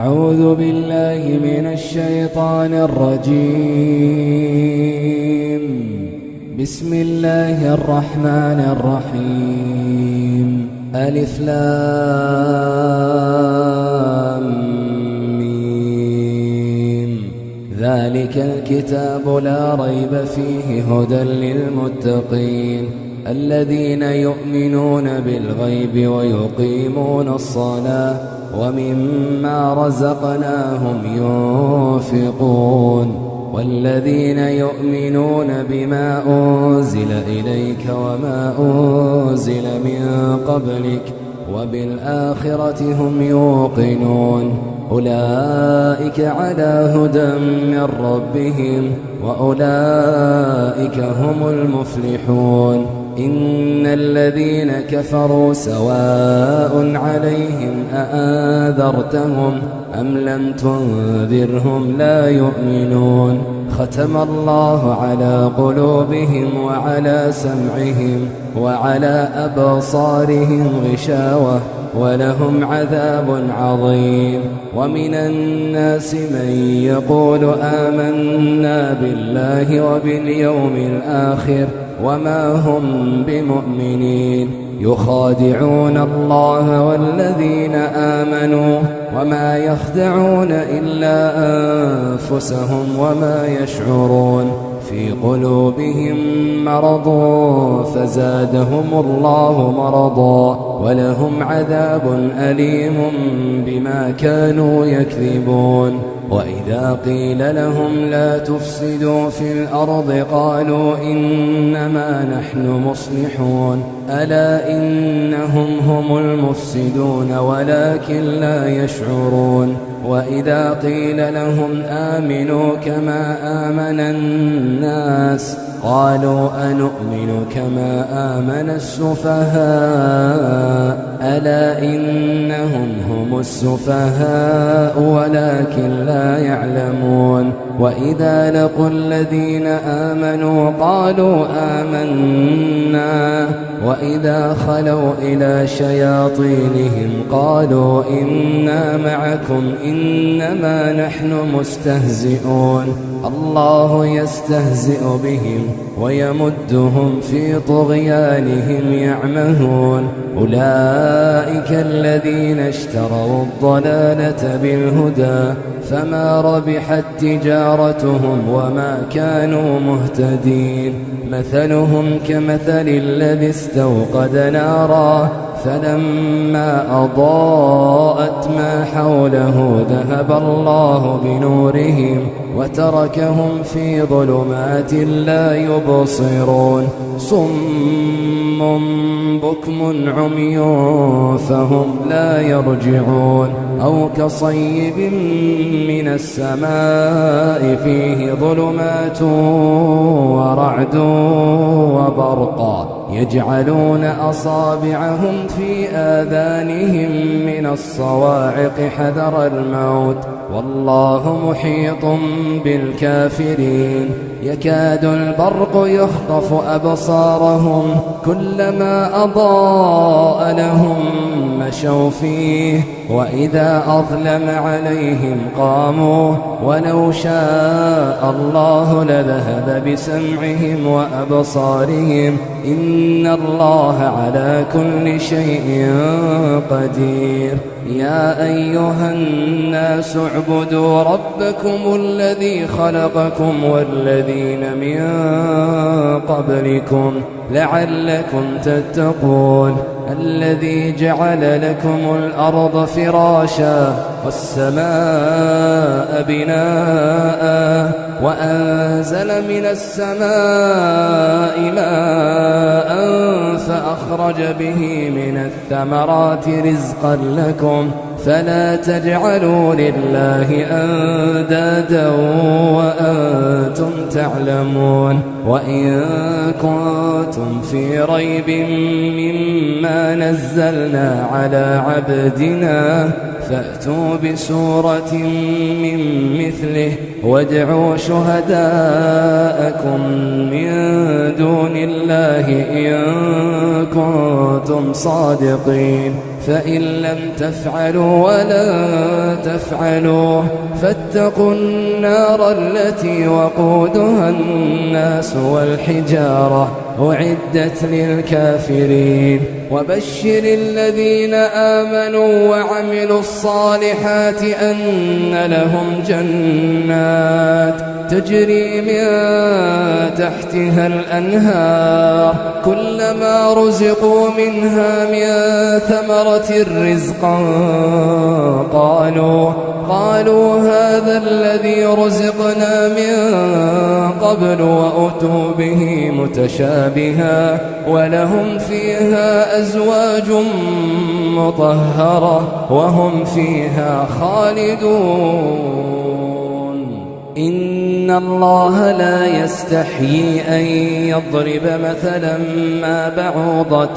أعوذ بالله من الشيطان الرجيم. بسم الله الرحمن الرحيم. ألف لام ميم. ذلك الكتاب لا ريب فيه هدى للمتقين الذين يؤمنون بالغيب ويقيمون الصلاة ومما رزقناهم ينفقون والذين يؤمنون بما أنزل إليك وما أنزل من قبلك وبالآخرة هم يوقنون أولئك على هدى من ربهم وأولئك هم المفلحون. إن الذين كفروا سواء عليهم أأنذرتهم أم لم تنذرهم لا يؤمنون. ختم الله على قلوبهم وعلى سمعهم وعلى أبصارهم غشاوة ولهم عذاب عظيم. ومن الناس من يقول آمنا بالله وباليوم الآخر وما هم بمؤمنين يخادعون الله والذين آمنوا وما يخدعون إلا أنفسهم وما يشعرون. في قلوبهم مرض فزادهم الله مرضا ولهم عذاب أليم بما كانوا يكذبون. وإذا قيل لهم لا تفسدوا في الأرض قالوا إنما نحن مصلحون ألا إنهم هم المفسدون ولكن لا يشعرون. وإذا قيل لهم آمنوا كما آمن الناس قالوا أنؤمن كما آمن السفهاء ألا إنهم هم السفهاء ولكن لا يعلمون. وإذا لقوا الذين آمنوا قالوا آمنا وإذا خلوا إلى شياطينهم قالوا إنا معكم إنما نحن مستهزئون. الله يستهزئ بهم ويمدهم في طغيانهم يعمهون. أولئك الذين اشتروا الضلالة بالهدى فما ربحت تجارتهم وما كانوا مهتدين. مثلهم كمثل الذي استوقد نارا فلما أضاءت ما حوله ذهب الله بنورهم وتركهم في ظلمات لا يبصرون. صم بكم عمي فهم لا يرجعون. أو كصيب من السماء فيه ظلمات ورعد وبرق يجعلون أصابعهم في آذانهم من الصواعق حذر الموت والله محيط بالكافرين. يكاد البرق يخطف أبصارهم كلما أضاء لهم مشوا فيه وإذا أظلم عليهم قاموا ولو شاء الله لذهب بسمعهم وأبصارهم إن الله على كل شيء قدير. يا أيها الناس اعبدوا ربكم الذي خلقكم والذين من قبلكم لعلكم تتقون. الذي جعل لكم الأرض فراشا والسماء بناء وأنزل من السماء ماء فأخرج به من الثمرات رزقا لكم فلا تجعلوا لله أندادا وأنتم تعلمون. وإن كنتم في ريب مما نزلنا على عبدنا فأتوا بسورة من مثله وادعوا شهداءكم من دون الله إن كنتم صادقين. فإن لم تفعلوا ولن تفعلوا فاتقوا النار التي وقودها الناس والحجارة أعدت للكافرين وبشر الذين آمنوا وعملوا الصالحات أن لهم جنات تجري من تحتها الأنهار كلما رزقوا منها من ثمرة رزقا قالوا هذا الذي رزقنا من قبل وأتوا به متشابها ولهم فيها أزواج مطهرة وهم فيها خالدون إن الله لا يستحيي أن يضرب مثلا ما بعوضة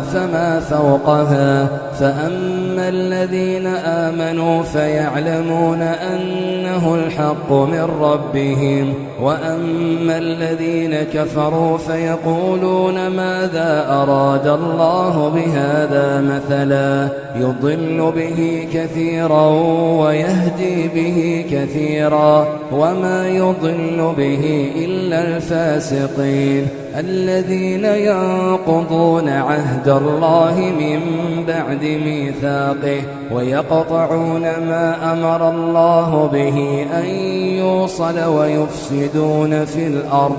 فما فوقها فأما الذين آمنوا فيعلمون أنه الحق من ربهم وأما الذين كفروا فيقولون ماذا أراد الله بهذا مثلا يضل به كثيرا ويهدي به كثيرا وما يضل به إلا الفاسقين الذين ينقضون عهد الله من بعد ميثاقه ويقطعون ما أمر الله به أن يوصل ويفسدون في الأرض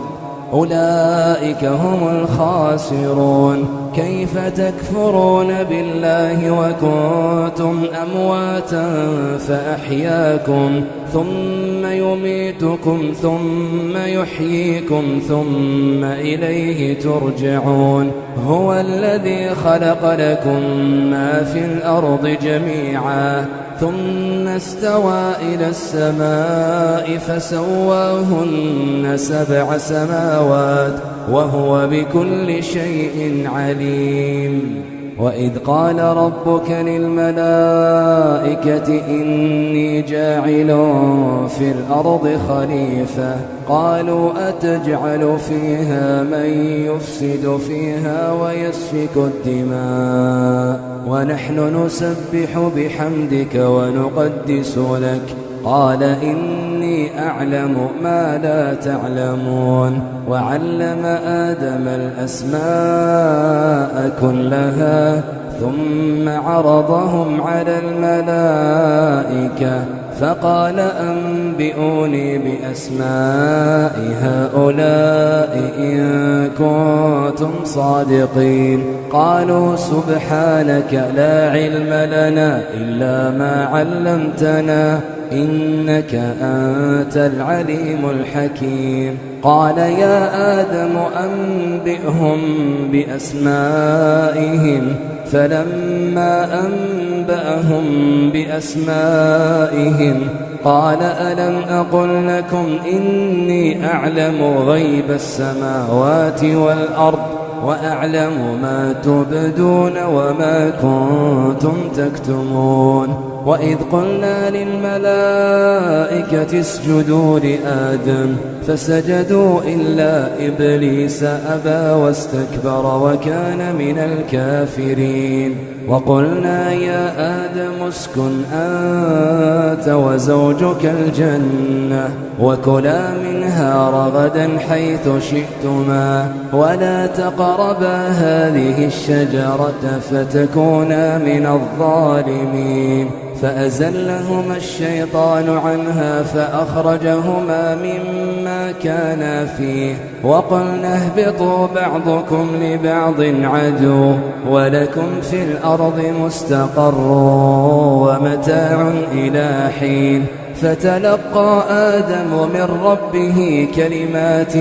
أولئك هم الخاسرون كيف تكفرون بالله وكنتم أمواتا فأحياكم ثم يميتكم ثم يحييكم ثم إليه ترجعون هو الذي خلق لكم ما في الأرض جميعا ثم استوى إلى السماء فسواهن 7 سماوات وهو بكل شيء عليم وإذ قال ربك للملائكة إني جاعل في الأرض خليفة قالوا أتجعل فيها من يفسد فيها ويسفك الدماء ونحن نسبح بحمدك ونقدس لك قال إني أعلم ما لا تعلمون وعلم آدم الأسماء كلها ثم عرضهم على الملائكة فقال أنبئوني بأسماء هؤلاء إن كنتم صادقين قالوا سبحانك لا علم لنا إلا ما علمتنا إنك أنت العليم الحكيم قال يا آدم أنبئهم بأسمائهم فلما أنبأهم بأسمائهم قال ألم أقل لكم إني أعلم غيب السماوات والأرض وأعلم ما تبدون وما كنتم تكتمون وإذ قلنا للملائكة اسجدوا لآدم فسجدوا إلا إبليس أبى واستكبر وكان من الكافرين وقلنا يا آدم اسكن أنت وزوجك الجنة وكلا منها رغدا حيث شئتما ولا تقربا هذه الشجرة فتكونا من الظالمين فأزلهما الشيطان عنها فأخرجهما مما كانا فيه وقلنا اهبطوا بعضكم لبعض عدو ولكم في الأرض مستقر ومتاع إلى حين فتلقى آدم من ربه كلمات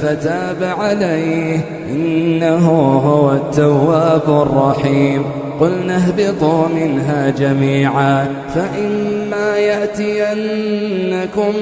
فتاب عليه إنه هو التواب الرحيم قلنا اهبطوا منها جميعا فإما يأتينكم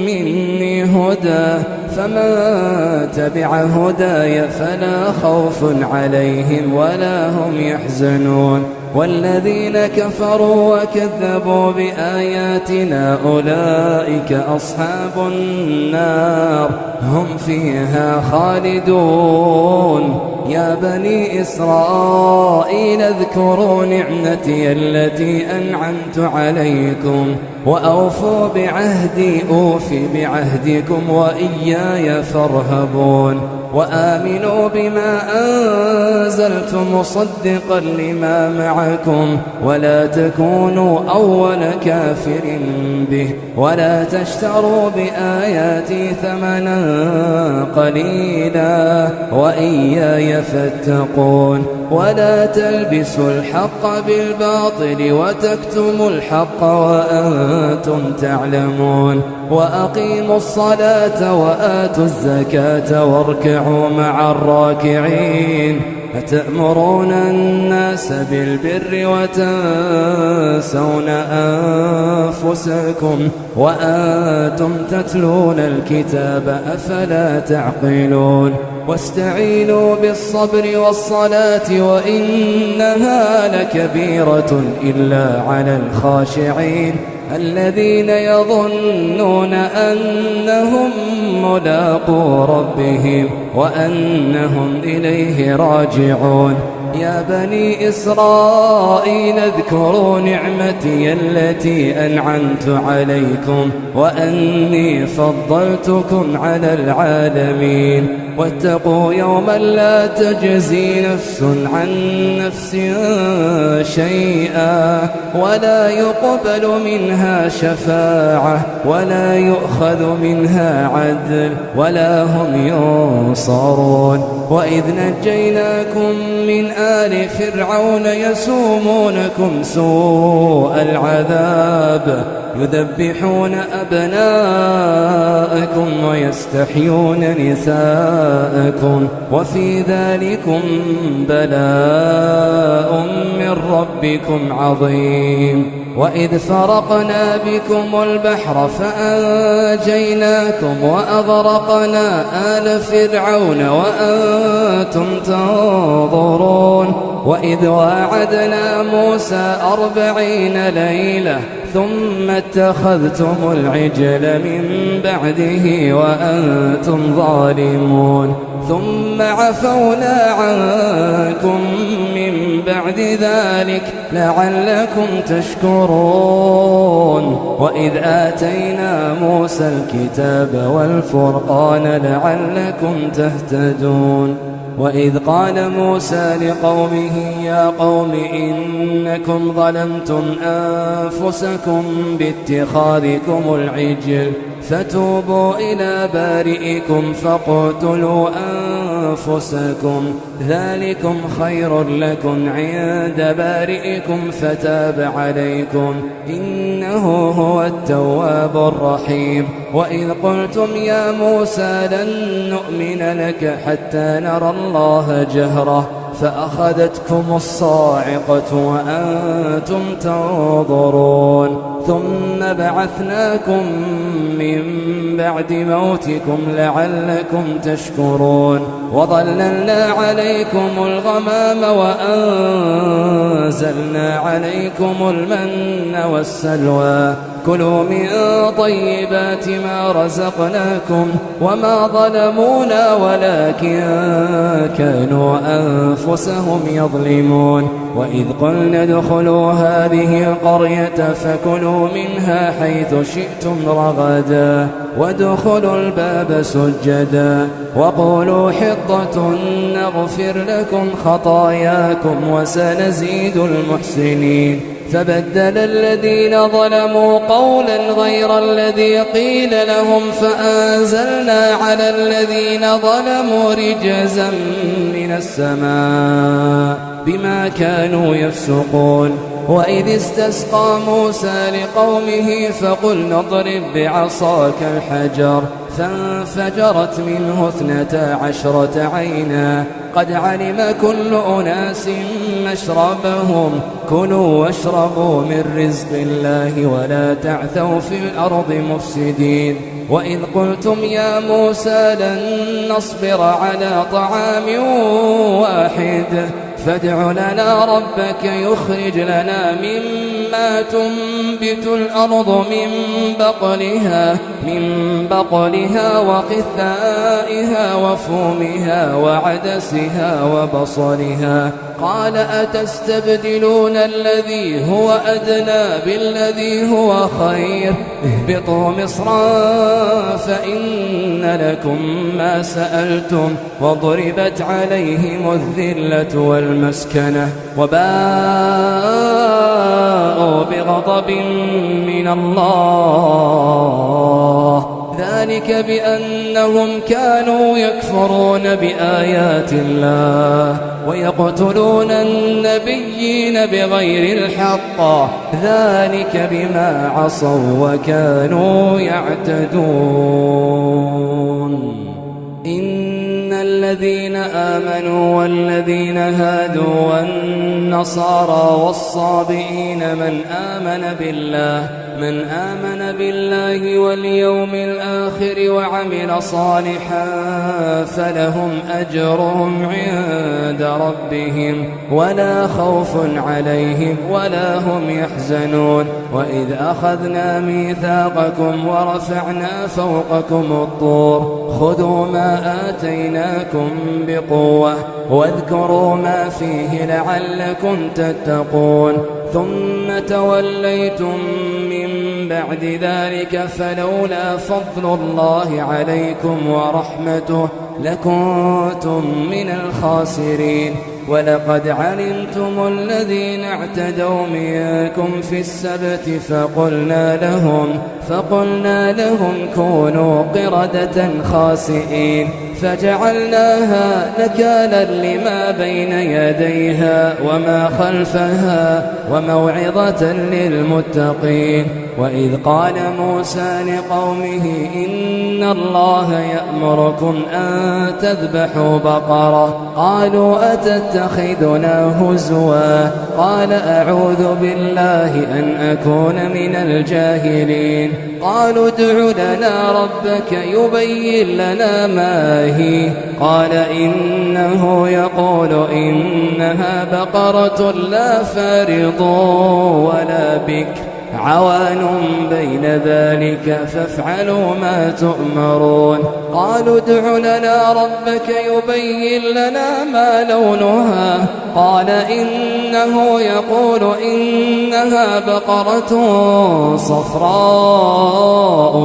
مني هدى فمن تبع هداي فلا خوف عليهم ولا هم يحزنون والذين كفروا وكذبوا بآياتنا أولئك أصحاب النار هم فيها خالدون يا بني إسرائيل اذكروا نعمتي التي أنعمت عليكم وأوفوا بعهدي أوف بعهدكم وإياي فارهبون وآمنوا بما أنزلت مصدقا لما معكم ولا تكونوا أول كافر به ولا تشتروا بآياتي ثمنا قليلا وإياي فاتقون ولا تلبسوا الحق بالباطل وتكتموا الحق وأنتم تعلمون وأقيموا الصلاة وآتوا الزكاة واركعوا مع الراكعين أتأمرون الناس بالبر وتنسون أنفسكم وأنتم تتلون الكتاب أفلا تعقلون واستعينوا بالصبر والصلاة وإنها لكبيرة إلا على الخاشعين الذين يظنون أنهم ملاقو ربهم وأنهم إليه راجعون يا بني إسرائيل اذكروا نعمتي التي أنعمت عليكم وأني فضلتكم على العالمين واتقوا يوما لا تجزي نفس عن نفس شيئا ولا يقبل منها شفاعة ولا يؤخذ منها عدل ولا هم ينصرون وإذ نجيناكم من آل فرعون يسومونكم سوء العذاب يذبحون أبناءكم ويستحيون نساءكم وفي ذلكم بلاء من ربكم عظيم وإذ فرقنا بكم البحر فأنجيناكم وأغرقنا آل فرعون وأنتم تنظرون وإذ واعدنا موسى 40 ليلة ثم اتخذتم العجل من بعده وأنتم ظالمون ثم عفونا عنكم من بعد ذلك لعلكم تشكرون وإذ آتينا موسى الكتاب والفرقان لعلكم تهتدون وإذ قال موسى لقومه يا قوم إنكم ظلمتم أنفسكم باتخاذكم العجل فتوبوا إلى بارئكم فاقتلوا أنفسكم ذلكم خير لكم عند بارئكم فتاب عليكم إنه هو التواب الرحيم وإذ قلتم يا موسى لن نؤمن لك حتى نرى الله جهرة فأخذتكم الصاعقة وأنتم تنظرون ثم بعثناكم من بعد موتكم لعلكم تشكرون وظللنا عليكم الغمام وأنزلنا عليكم المن والسلوى كلوا من طيبات ما رزقناكم وما ظلمونا ولكن كانوا أنفسهم يظلمون وإذ قلنا ادخلوا هذه القرية فكلوا منها حيث شئتم رغدا وادخلوا الباب سجدا وقولوا حطة نغفر لكم خطاياكم وسنزيد المحسنين فبدل الذين ظلموا قولا غير الذي قيل لهم فأنزلنا على الذين ظلموا رجزا من السماء بما كانوا يفسقون وإذ استسقى موسى لقومه فقلنا اضرب بعصاك الحجر فانفجرت منه 12 عينا قد علم كل أناس مشربهم كلوا واشربوا من رزق الله ولا تعثوا في الأرض مفسدين وإذ قلتم يا موسى لن نصبر على طعام واحد فادع لنا ربك يخرج لنا مما مما تنبت الأرض من بقلها وقثائها وفومها وعدسها وبصلها. قال أتستبدلون الذي هو أدنى بالذي هو خير؟ اهبطوا مصرا فإن لكم ما سألتم وضربت عليهم الذلة والمسكنة وباءوا بغضب من الله ذلك بأنهم كانوا يكفرون بآيات الله ويقتلون النبيين بغير الحق ذلك بما عصوا وكانوا يعتدون. إن الذين آمنوا والذين هادوا والنصارى والصابئين من آمن بالله واليوم الآخر وعمل صالحا فلهم أجرهم عند ربهم ولا خوف عليهم ولا هم يحزنون. وإذ أخذنا ميثاقكم ورفعنا فوقكم الطور خذوا ما آتيناكم بقوة واذكروا ما فيه لعلكم تتقون. ثم توليتم من بعد ذلك فلولا فضل الله عليكم ورحمته لكنتم من الخاسرين. ولقد علمتم الذين اعتدوا منكم في السبت فقلنا لهم كونوا قردة خاسئين فجعلناها نكالا لما بين يديها وما خلفها وموعظة للمتقين. وإذ قال موسى لقومه إن الله يأمركم أن تذبحوا بقرة قالوا أتتخذنا هزوا قال أعوذ بالله أن أكون من الجاهلين. قالوا ادع لنا ربك يبين لنا ما هي قال إنه يقول إنها بقرة لا فارض ولا بكر عوان بين ذلك فافعلوا ما تؤمرون. قالوا ادع لنا ربك يبين لنا ما لونها قال إنه يقول إنها بقرة صفراء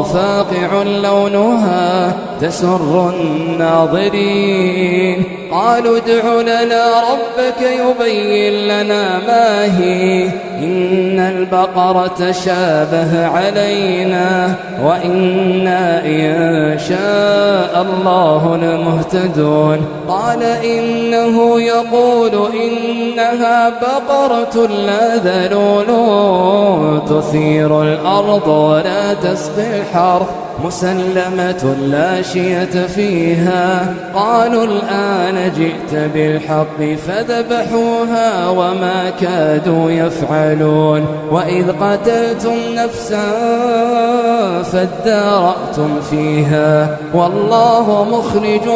فاقع لونها تسر الناظرين. قالوا ادع لنا ربك يبين لنا ما هي إن البقرة شابه علينا وإنا إن شاء الله لمهتدون. قال إنه يقول إنها بقرة لا ذلول تثير الأرض ولا تسقي الحرث مسلمة لا شية فيها. قالوا الآن جئت بالحق فذبحوها وما كادوا يفعلون. وإذ قتلتم نفسا فادارأتم فيها والله مخرج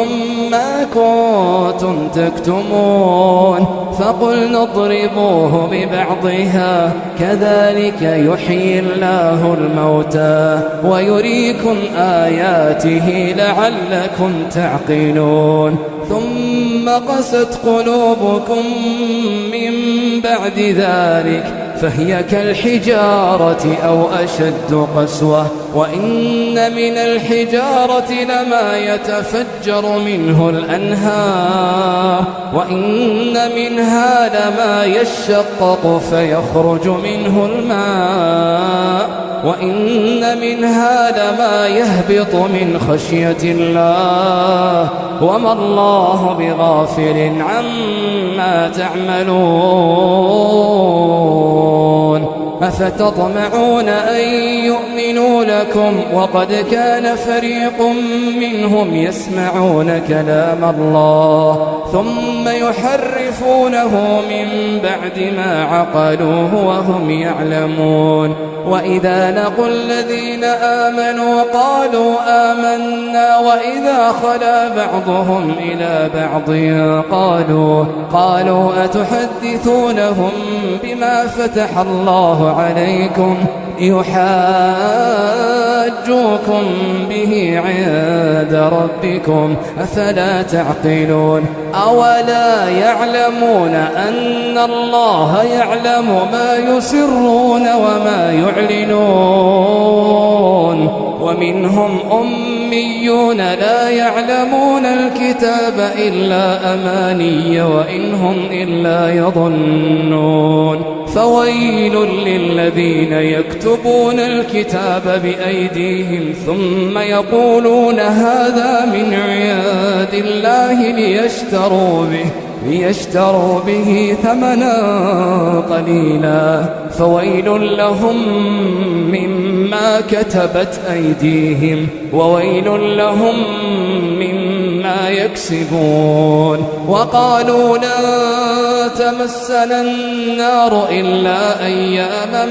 ما كنتم تكتمون. فقلنا اضربوه ببعضها كذلك يحيي الله الموتى ويريكم آياته لعلكم تعقلون. ثم قست قلوبكم من بعد ذلك فهي كالحجارة أو أشد قسوة وإن من الحجارة لما يتفجر منه الأنهار وإن منها لما يشقق فيخرج منه الماء وإن منها لما يهبط من خشية الله وما الله بغافل عما تعملون. أفتطمعون أن يؤمنوا لكم وقد كان فريق منهم يسمعون كلام الله ثم يحرفونه من بعد ما عقلوه وهم يعلمون. وإذا لقوا الذين آمنوا قالوا آمنا وإذا خلا بعضهم إلى بعض قالوا أتحدثونهم بما فتح الله عليكم يحاجوكم به عند ربكم أفلا تعقلون أولا يعلمون أن الله يعلم ما يسرون وما يعلنون ومنهم أميون لا يعلمون الكتاب إلا أماني وإن هم إلا يظنون فويل للذين يكتبون الكتاب بأيديهم ثم يقولون هذا من عند الله ليشتروا به ثمنا قليلا فويل لهم مما كتبت أيديهم وويل لهم مما يكسبون وقالوا لن تمسنا النار إلا أياما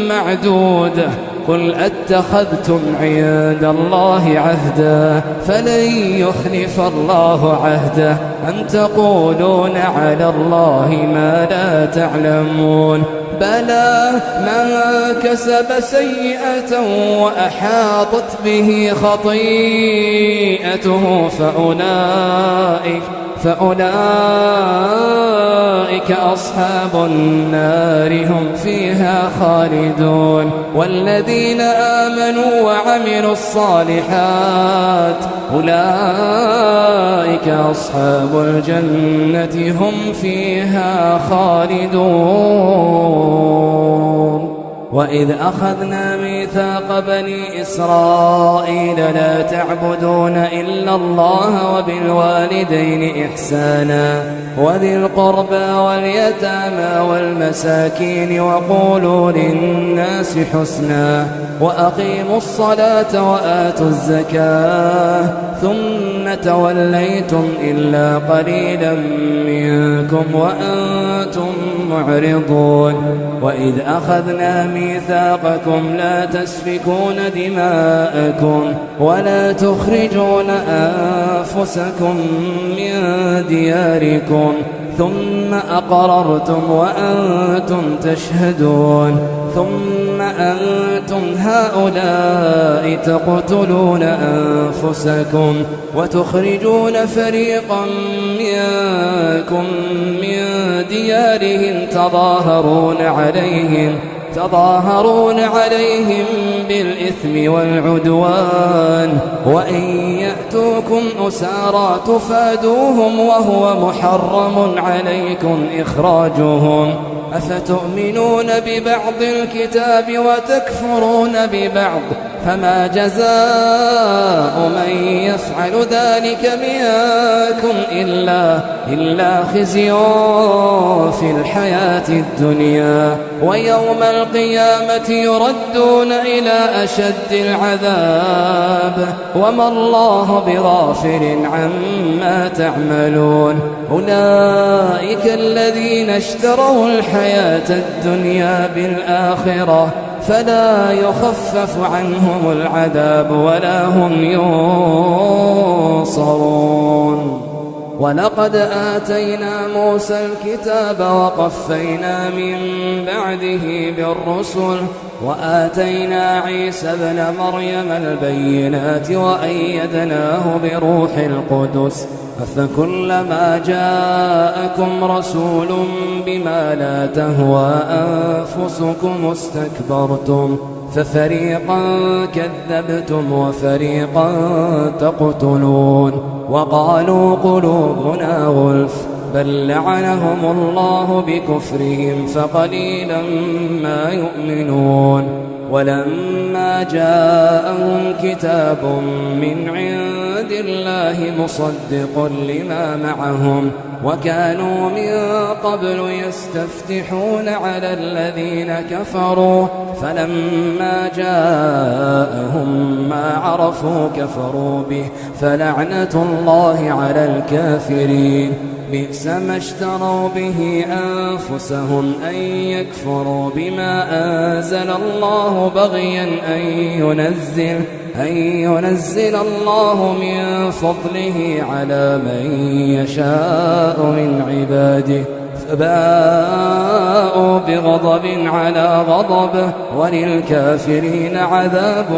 معدودة قل أتخذتم عند الله عهدا فلن يخلف الله عهده أم تقولون على الله ما لا تعلمون بلى من كسب سيئة وأحاطت به خطيئته فأولئك أصحاب النار هم فيها خالدون والذين آمنوا وعملوا الصالحات أولئك أصحاب الجنة هم فيها خالدون وإذ أخذنا ميثاق بني إسرائيل لا تعبدون إلا الله وبالوالدين إحسانا وذي القربى واليتامى والمساكين وقولوا للناس حسنا وأقيموا الصلاة وآتوا الزكاة ثم توليتم إلا قليلا منكم وأنتم معرضون وإذ أخذنا ميثاقكم لا تسفكون دماءكم ولا تخرجون أنفسكم من دياركم ثم أقررتم وأنتم تشهدون ثم أنتم هؤلاء تقتلون أنفسكم وتخرجون فريقا منكم من ديارهم تظاهرون عليهم بالإثم والعدوان وإن يأتوكم أسارى تفادوهم وهو محرم عليكم إخراجهم أفتؤمنون ببعض الكتاب وتكفرون ببعض فما جزاء من يفعل ذلك منكم إلا خزي في الحياة الدنيا ويوم القيامة يردون إلى أشد العذاب وما الله بغافل عما تعملون أولئك الذين اشتروا الحياة الدنيا بالآخرة فلا يخفف عنهم العذاب ولا هم ينصرون ولقد آتينا موسى الكتاب وقفينا من بعده بالرسل وآتينا عيسى ابن مريم البينات وأيدناه بروح القدس أفكلما جاءكم رسول بما لا تهوى أنفسكم استكبرتم ففريقا كذبتم وفريقا تقتلون وقالوا قلوبنا غلف بل لعنهم الله بكفرهم فقليلا ما يؤمنون ولما جاءهم كتاب من عند الله مصدق لما معهم وكانوا من قبل يستفتحون على الذين كفروا فلما جاءهم ما عرفوا كفروا به فلعنة الله على الكافرين بئس ما اشتروا به أنفسهم أن يكفروا بما أنزل الله بغيا أن ينزل الله من فضله على من يشاء من عباده فباءوا بغضب على غضب وللكافرين عذاب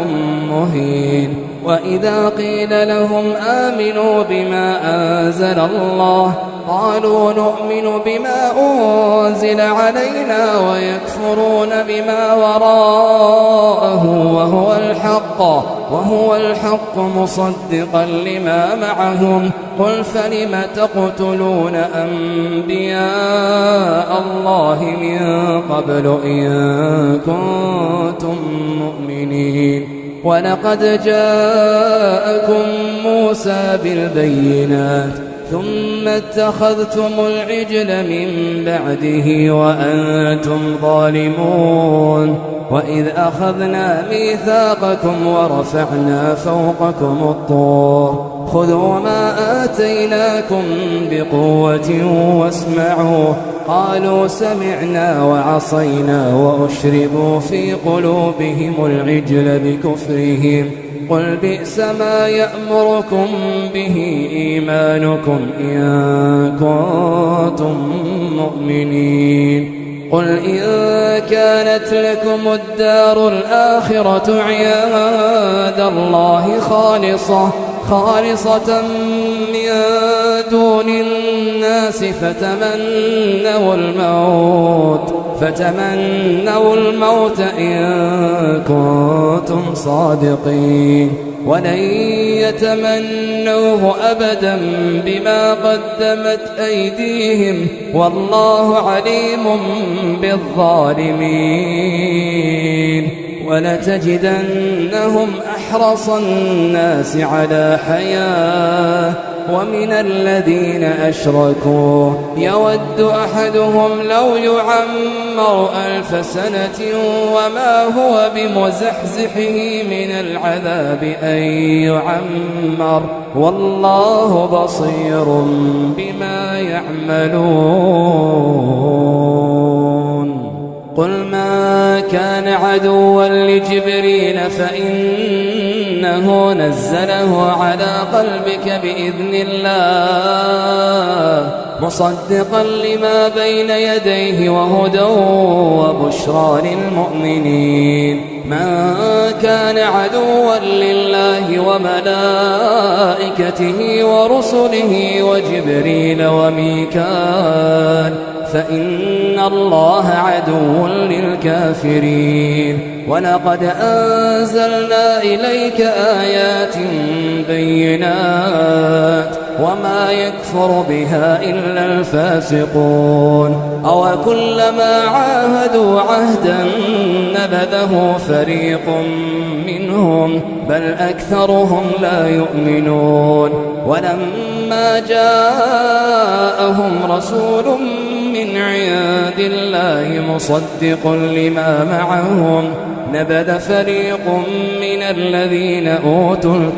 مهين. وإذا قيل لهم آمنوا بما أنزل الله قالوا نؤمن بما أنزل علينا ويكفرون بما وراءه وهو الحق مصدقا لما معهم قل فلم تقتلون أنبياء الله من قبل إن كنتم مؤمنين. ولقد جاءكم موسى بالبينات ثم اتخذتم العجل من بعده وأنتم ظالمون. وإذ أخذنا ميثاقكم ورفعنا فوقكم الطور خذوا ما آتيناكم بقوة واسمعوا قالوا سمعنا وعصينا وأشربوا في قلوبهم العجل بكفرهم قل بئس ما يأمركم به إيمانكم إن كنتم مؤمنين. قل إن كانت لكم الدار الآخرة عند الله خالصة من دون الناس فتمنوا الموت إن كنتم صادقين ولن يتمنوه أبدا بما قدمت أيديهم والله عليم بالظالمين. ولتجدنهم أحرص الناس على حياة ومن الذين أشركوا يود أحدهم لو يعمر 1000 سنة وما هو بمزحزحه من العذاب أن يعمر والله بصير بما يعملون. قل ما كان عدوا لجبريل فإنه نزله على قلبك بإذن الله مصدقا لما بين يديه وهدى وبشرى للمؤمنين. من كان عدوا لله وملائكته ورسله وجبريل وميكال فإن الله عدو للكافرين. ولقد أنزلنا إليك آيات بينات وما يكفر بها إلا الفاسقون. أو كلما عاهدوا عهدا نبذه فريق منهم بل أكثرهم لا يؤمنون. ولما جاءهم رسول من عند الله مصدق لما معهم نبذ فريق من الذين أوتوا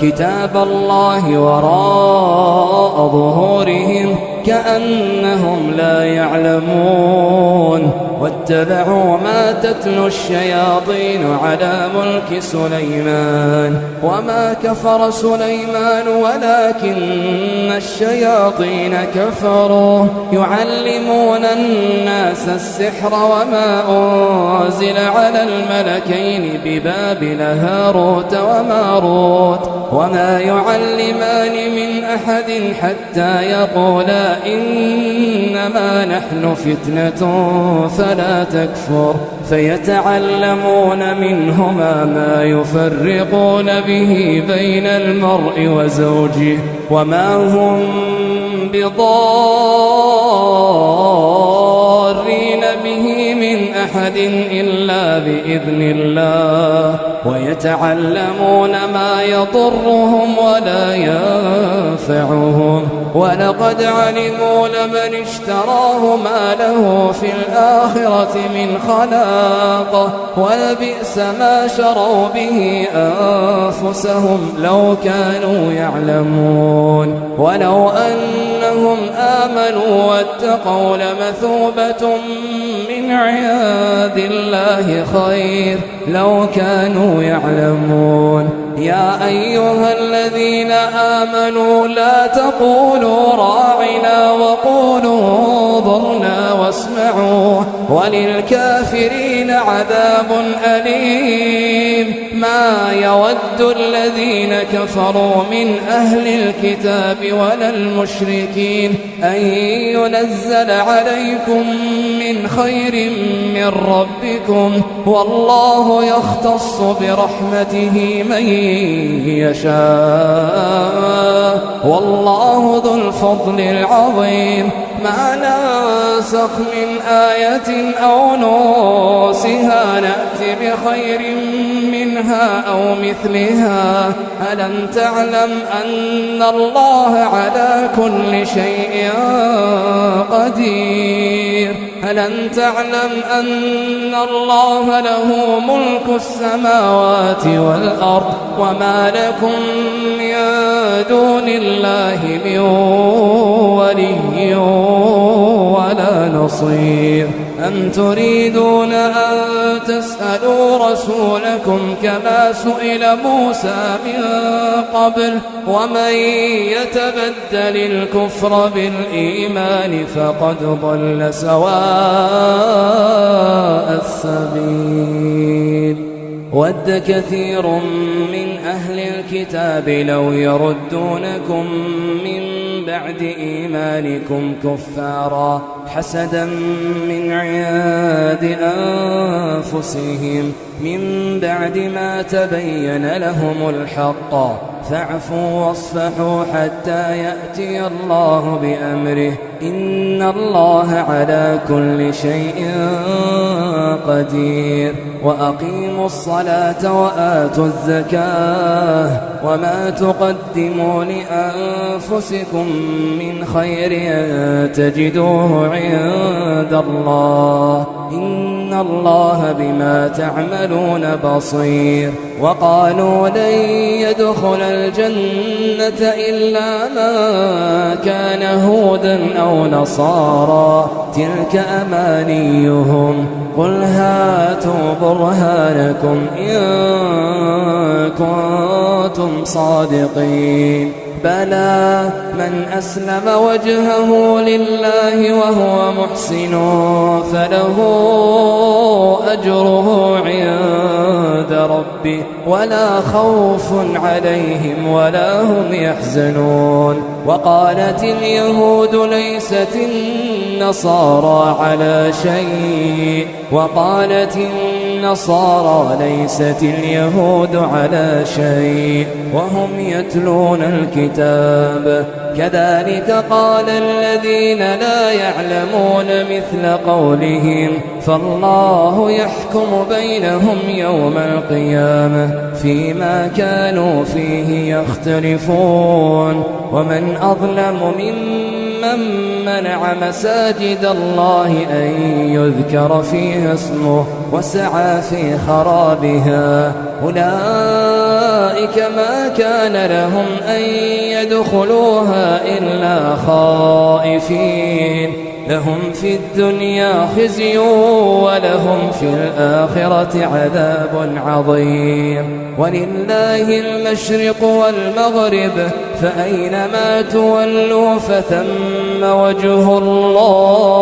كتاب الله وراء ظهورهم كأنهم لا يعلمون. واتبعوا ما تتلو الشياطين على ملك سليمان وما كفر سليمان ولكن الشياطين كفروا يعلمون الناس السحر وما أنزل على الملكين ببابل هاروت وماروت وما يعلمان من أحد حتى يقولا إنما نحن فتنة فلا تكفر فيتعلمون منهما ما يفرقون به بين المرء وزوجه وما هم بضارين به من أحد إلا بإذن الله ويتعلمون ما يضرهم ولا ينفعهم ولقد علموا لمن اشتراه ما له في الآخرة من خلاق ولبئس ما شروا به أنفسهم لو كانوا يعلمون ولو أنهم آمنوا واتقوا لمثوبة من عند الله خير لو كانوا يعلمون يا أيها الذين آمنوا لا تقولوا راعنا وقولوا انظرنا واسمعوا وللكافرين عذاب أليم ما يود الذين كفروا من أهل الكتاب ولا المشركين أن ينزل عليكم من خير من ربكم والله يختص برحمته من يشاء والله ذو الفضل العظيم ما ننسخ من آية أو ننسها نأت بخير منها أو مثلها ألم تعلم أن الله على كل شيء قدير ألم تعلم أن الله له ملك السماوات والأرض وما لكم من دون الله من ولي ولا نصير أم تريدون أن تسألوا رسولكم كما سئل موسى من قبل ومن يتبدل الكفر بالإيمان فقد ضل سواء السبيل ود كثير من أهل الكتاب لو يردونكم من بعد إيمانكم كفارا حسدا من عند أنفسهم من بعد ما تبين لهم الحق فاعفوا واصفحوا حتى يأتي الله بأمره إن الله على كل شيء قدير وأقيموا الصلاة وآتوا الزكاة وما تقدموا لأنفسكم من خير تجدوه عند الله إن الله بما تعملون بصير وقالوا لن يدخل الجنة إلا من كان هودا أو نصارى تلك أمانيهم قل هاتوا برهانكم إن كنتم صادقين بلى من أسلم وجهه لله وهو محسن فله أجره عند ربه ولا خوف عليهم ولا هم يحزنون وقالت اليهود ليست النصارى على شيء وقالت النصارى ليست اليهود على شيء وهم يتلون الكتاب كذلك قال الذين لا يعلمون مثل قولهم فالله يحكم بينهم يوم القيامة فيما كانوا فيه يختلفون ومن أظلم ممن منع مساجد الله أن يذكر فيها اسمه وسعى في خرابها أولئك ما كان لهم أن يدخلوها إلا خائفين لهم في الدنيا خزي ولهم في الآخرة عذاب عظيم ولله المشرق والمغرب فأينما تولوا فثم وجه الله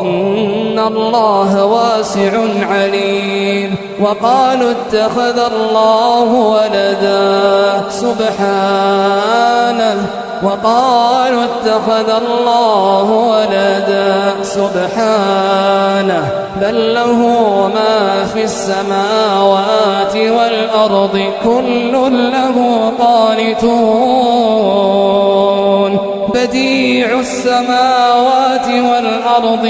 إن الله واسع عليم وقالوا اتخذ الله ولدا سبحانه وقالوا اتخذ الله ولدا سبحانه بل له ما في السماوات والأرض كل له قانتون بديع السماوات والأرض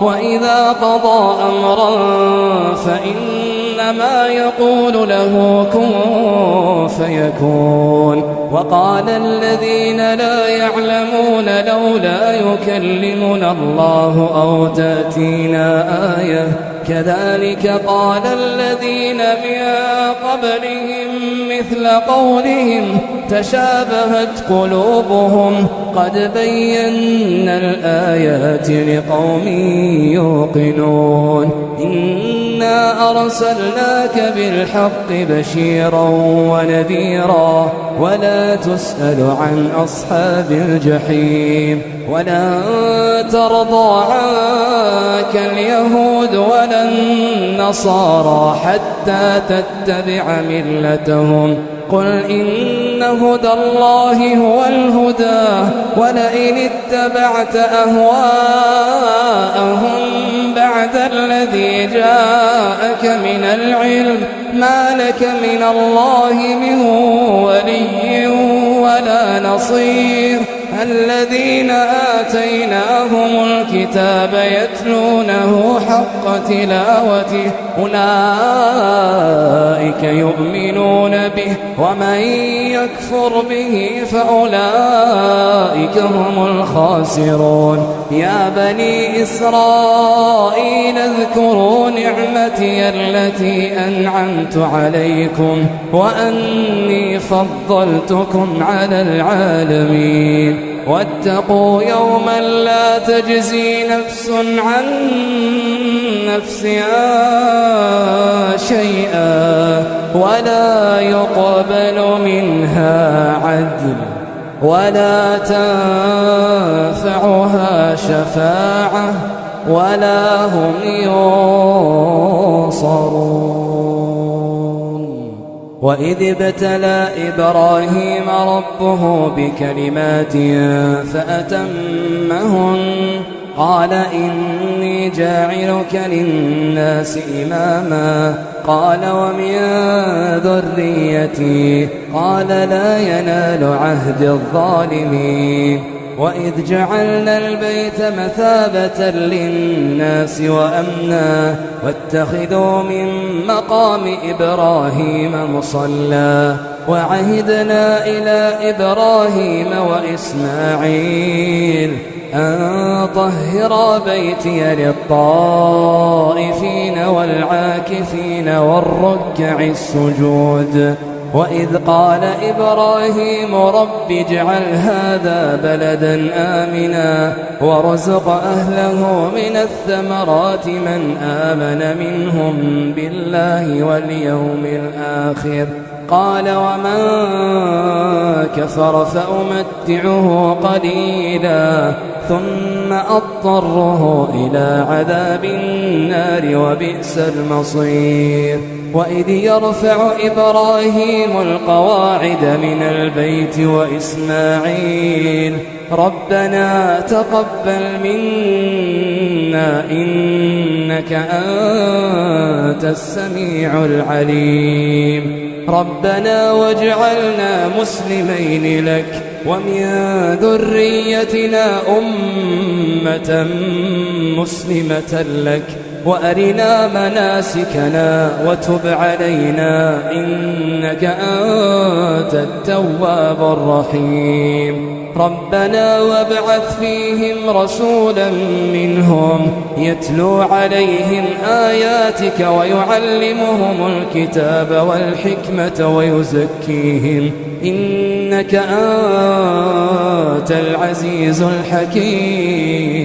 وإذا قضى أمرا فإنما يقول له كن فيكون. وقال الذين لا يعلمون لولا يكلمنا الله أو تأتينا آية كذلك قال الذين من قبلهم مثل قولهم تشابهت قلوبهم قد بينا الآيات لقوم يوقنون. إنا أرسلناك بالحق بشيرا ونذيرا ولا تسأل عن أصحاب الجحيم. ولن ترضى عنك اليهود ولا النصارى حتى تتبع ملتهم قل إن هدى الله هو الهدى ولئن اتبعت أهواءهم بعد الذي جاءك من العلم ما لك من الله من ولي ولا نصير. الذين آتيناهم الكتاب يتلونه حق تلاوته أولئك يؤمنون به ومن يكفر به فأولئك هم الخاسرون. يا بني إسرائيل اذكروا نعمتي التي أنعمت عليكم وأني فضلتكم على العالمين. واتقوا يوما لا تجزي نفس عن نفس شيئا ولا يقبل منها عدل ولا تنفعها شفاعة ولا هم ينصرون. وإذ ابتلى إبراهيم ربه بكلمات فأتمهن قال إني جاعلك للناس إماما قال ومن ذريتي قال لا ينال عهد الظالمين. وإذ جعلنا البيت مثابة للناس وأمنا واتخذوا من مقام إبراهيم مصلى وعهدنا إلى إبراهيم وإسماعيل أن طهرا بيتي للطائفين والعاكفين والركع السجود. وإذ قال إبراهيم رب اجعل هذا بلدا آمنا وارزق أهله من الثمرات من آمن منهم بالله واليوم الآخر قال ومن كفر فأمتعه قليلا ثم أضطره إلى عذاب النار وبئس المصير. وإذ يرفع إبراهيم القواعد من البيت وإسماعيل ربنا تقبل منا إنك أنت السميع العليم ربنا واجعلنا مسلمين لك ومن ذريتنا أمة مسلمة لك وأرنا مناسكنا وتب علينا إنك أنت التواب الرحيم. ربنا وابعث فيهم رسولا منهم يتلو عليهم آياتك ويعلمهم الكتاب والحكمة ويزكيهم إنك أنت العزيز الحكيم.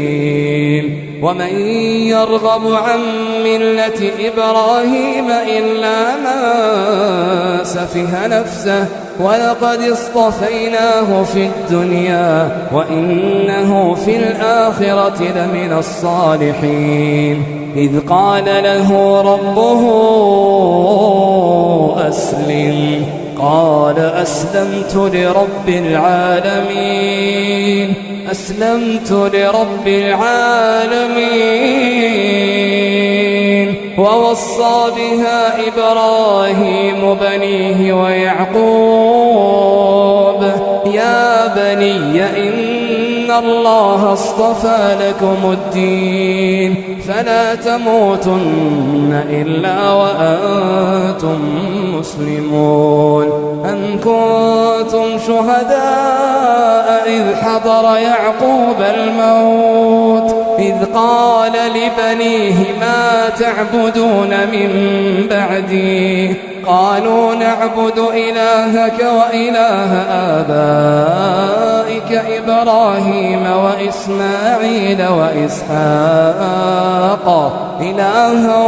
ومن يرغب عن ملة إبراهيم إلا من سفه نفسه ولقد اصطفيناه في الدنيا وإنه في الآخرة لمن الصالحين. إذ قال له ربه أسلم قال أسلمت لرب العالمين ووصى بها إبراهيم بنيه ويعقوب يا بني إن الله اصطفى لكم الدين فلا تموتن إلا وأنتم مسلمون. أم كنتم شهداء إذ حضر يعقوب الموت إذ قال لبنيه ما تعبدون من بعدي قالوا نعبد إلهك وإله آبائك إبراهيم وإسماعيل وإسحاق إلها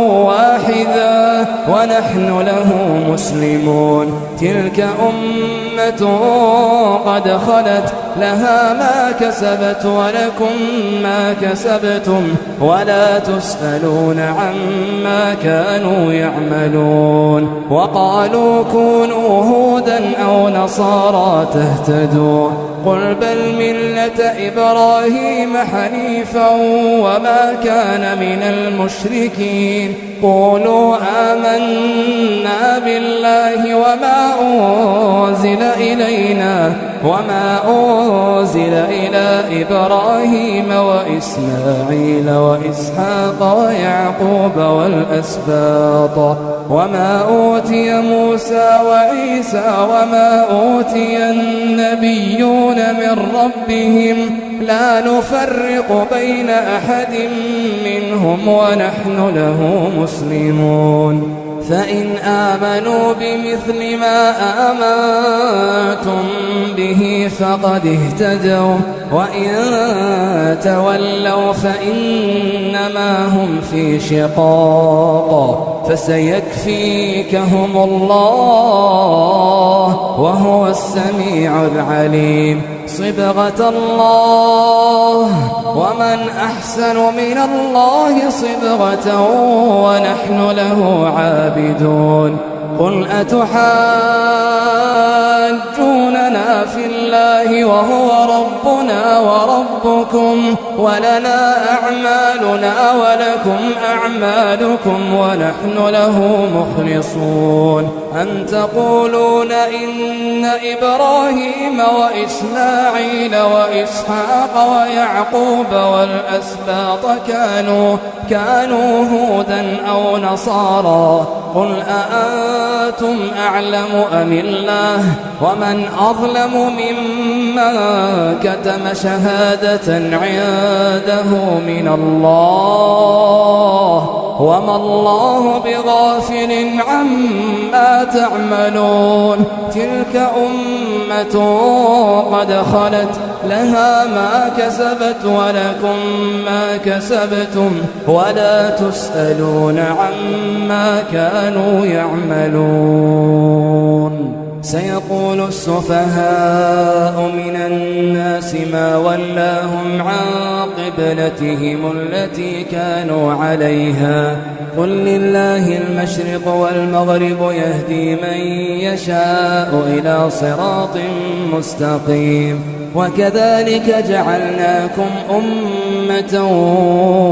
واحدا ونحن له مسلمون. تلك أمة قد خلت لها ما كسبت ولكم ما كسبتم ولا تسألون عما كانوا يعملون. وقالوا كونوا هودا أو نصارى تهتدوا قل بل ملة إبراهيم حنيفا وما كان من المشركين. قولوا آمنا بالله وما أنزل إلى إبراهيم وإسماعيل وإسحاق ويعقوب والأسباط وما أوتي موسى وعيسى وما أوتي النبيون من ربهم لا نفرق بين أحد منهم ونحن له مسلمون. فإن آمنوا بمثل ما آمنتم به فقد اهتدوا وإن تولوا فإنما هم في شقاق فسيكفيكهم الله وهو السميع العليم. صبغة الله ومن أحسن من الله صبغة ونحن له عابدون. قل أتحاجوننا في الله وهو ربنا وربكم ولنا أعمالنا ولكم أعمالكم ونحن له مخلصون. أم تقولون إن إبراهيم وإسماعيل وإسحاق ويعقوب والأسباط كانوا هودا أو نصارى قل أأنتم أعلم أم الله ومن أظلم ممن كتم شهادة عنده من الله وما الله بغافل عما تعملون. تلك أمة قد خلت لها ما كسبت ولكم ما كسبتم ولا تسألون عما كانوا يعملون. سيقول السفهاء من الناس ما ولاهم عن قبلتهم التي كانوا عليها قل لله المشرق والمغرب يهدي من يشاء إلى صراط مستقيم. وكذلك جعلناكم أمة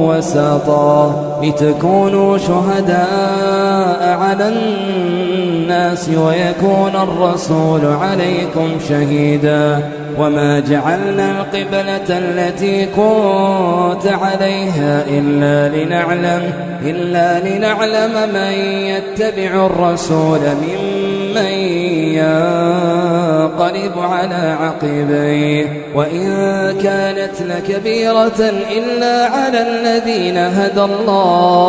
وسطا لتكونوا شهداء على الناس ويكون الرسول عليكم شهيدا. وما جعلنا القبلة التي كنت عليها إلا لنعلم من يتبع الرسول ممن ينقلب على عقبيه وإن كانت لكبيرة إلا على الذين هدى الله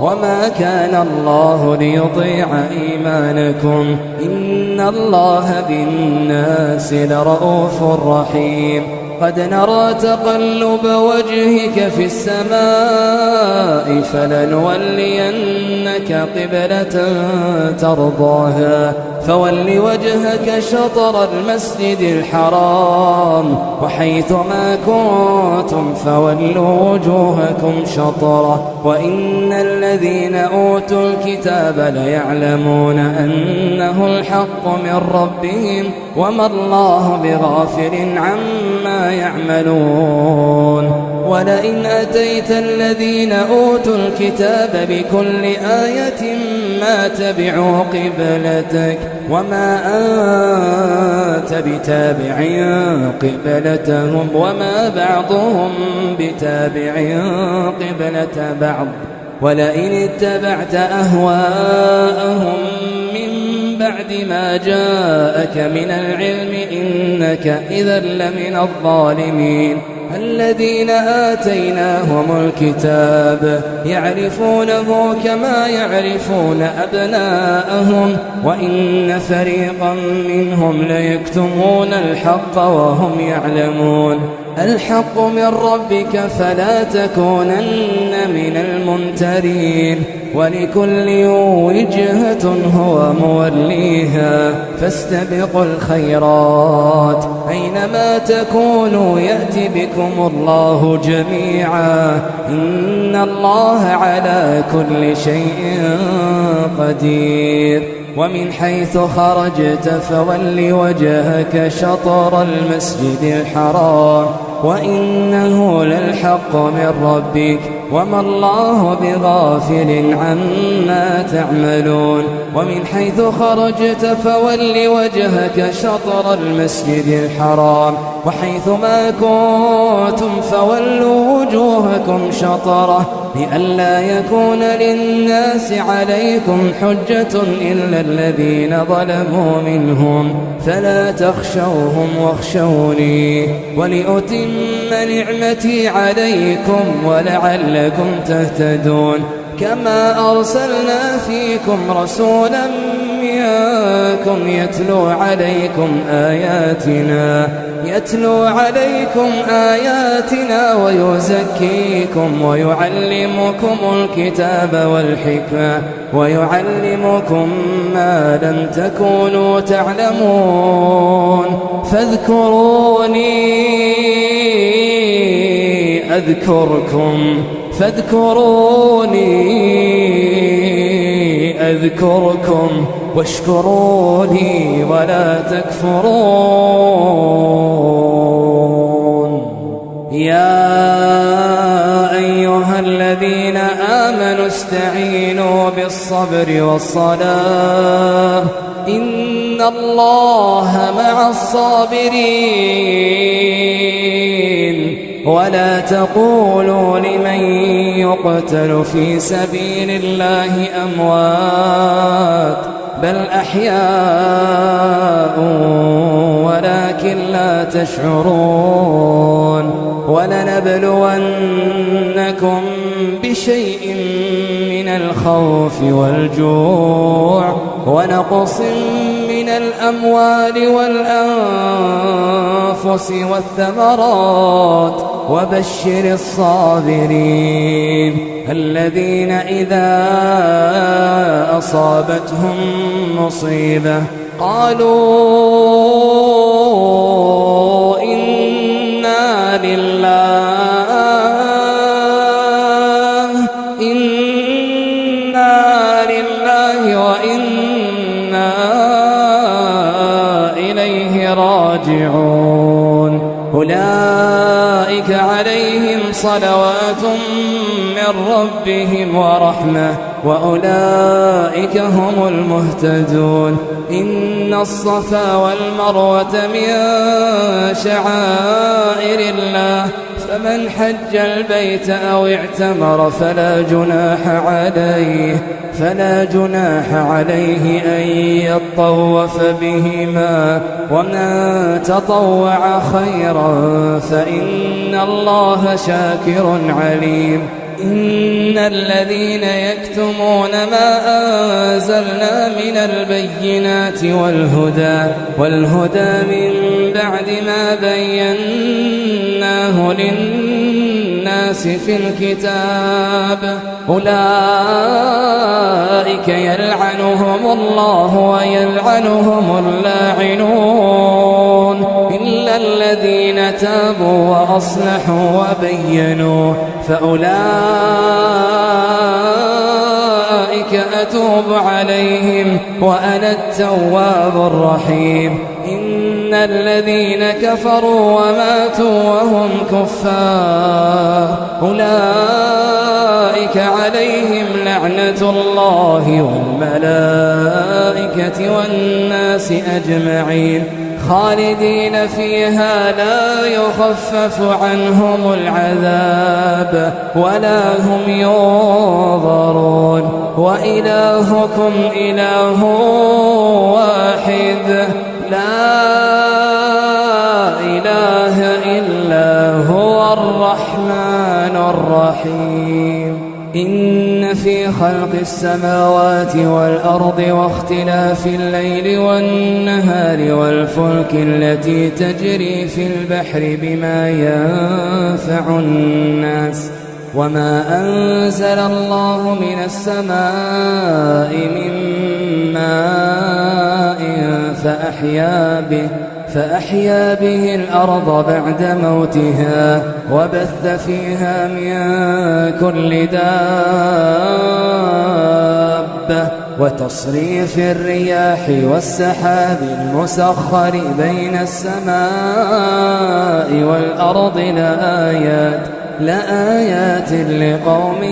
وما كان الله ليضيع إيمانكم إن الله بالناس لرؤوف رحيم. قد نرى تقلب وجهك في السماء فلنولينك قبلة ترضاها فول وجهك شطر المسجد الحرام وحيث ما كنتم فولوا وجوهكم شطره وإن الذين أوتوا الكتاب ليعلمون أنه الحق من ربهم وما الله بغافل عما يعملون. ولئن أتيت الذين أوتوا الكتاب بكل آية ما تبعوا قبلتك وما أنت بتابع قبلتهم وما بعضهم بتابع قبلة بعض ولئن اتبعت أهواءهم من بعد ما جاءك من العلم إنك إذا لمن الظالمين الذين آتيناهم الكتاب يعرفونه كما يعرفون أبناءهم وإن فريقا منهم ليكتمون الحق وهم يعلمون الحق من ربك فلا تكونن من الممترين ولكل وجهة هو موليها فاستبقوا الخيرات أينما تكونوا يأتي بكم الله جميعا إن الله على كل شيء قدير ومن حيث خرجت فول وجهك شطر المسجد الحرام وإنه للحق من ربك وما الله بغافل عما تعملون ومن حيث خرجت فول وجهك شطر المسجد الحرام وحيث ما كنتم فولوا وجوهكم شطره لئلا يكون للناس عليكم حجة إلا الذين ظلموا منهم فلا تخشوهم واخشوني ولأتم نعمتي عليكم ولعلكم تهتدون كما أرسلنا فيكم رسولا منكم يتلو عليكم آياتنا ويزكيكم ويعلمكم الكتاب والحكمة ويعلمكم ما لم تكونوا تعلمون فاذكروني أذكركم واشكروا لي ولا تكفرون يا أيها الذين آمنوا استعينوا بالصبر والصلاة إن الله مع الصابرين ولا تقولوا لمن يقتل في سبيل الله أموات بل أحياء ولكن لا تشعرون ولنبلونكم بشيء من الخوف والجوع ونقص من الأموال والأنفس والثمرات وبشر الصابرين الذين إذا أصابتهم مصيبة قالوا إنا لله وإنا إليه راجعون أولئك عليهم صلوات من ربهم ورحمة وأولئك هم المهتدون إن الصفا والمروة من شعائر الله فمن حج البيت أو اعتمر فلا جناح عليه أن يطوف بهما ومن تطوع خيرا فإن الله شاكر عليم إن الذين يكتمون ما أنزلنا من البينات والهدى من بعد ما بيناه للناس في الكتاب أولئك يلعنهم الله ويلعنهم اللاعنون إلا الذين تابوا وأصلحوا وبينوا فأولئك أتوب عليهم وأنا التواب الرحيم الذين كفروا وماتوا وهم كفار أولئك عليهم لعنة الله والملائكة والناس أجمعين خالدين فيها لا يخفف عنهم العذاب ولا هم ينظرون وإلهكم إله واحد لا إله إلا هو الرحمن الرحيم إن في خلق السماوات والأرض واختلاف الليل والنهار والفلك التي تجري في البحر بما ينفع الناس وما أنزل الله من السماء من ماء فأحيا به الأرض بعد موتها وبث فيها من كل دابة وتصريف الرياح والسحاب المسخر بين السماء والأرض لآيات لقوم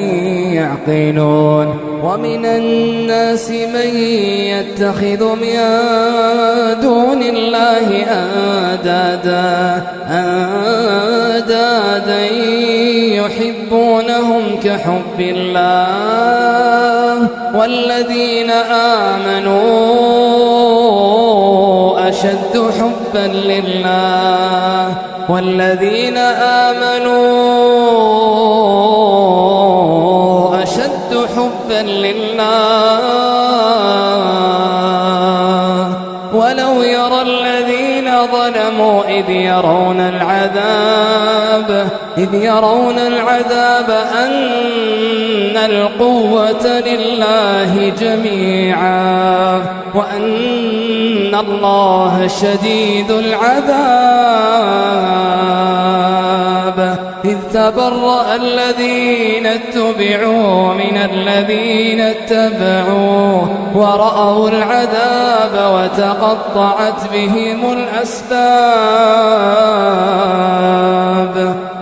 يعقلون ومن الناس من يتخذ من دون الله أندادا يحبونهم كحب الله والذين آمنوا أشد حبا لله والذين آمنوا أشد حبا لله ولو يرى الذين ظلموا إذ يرون العذاب أن القوة لله جميعا وأن الله شديد العذاب إذ تبرأ الذين اتبعوا من الذين اتبعوا ورأوا العذاب وتقطعت بهم الأسباب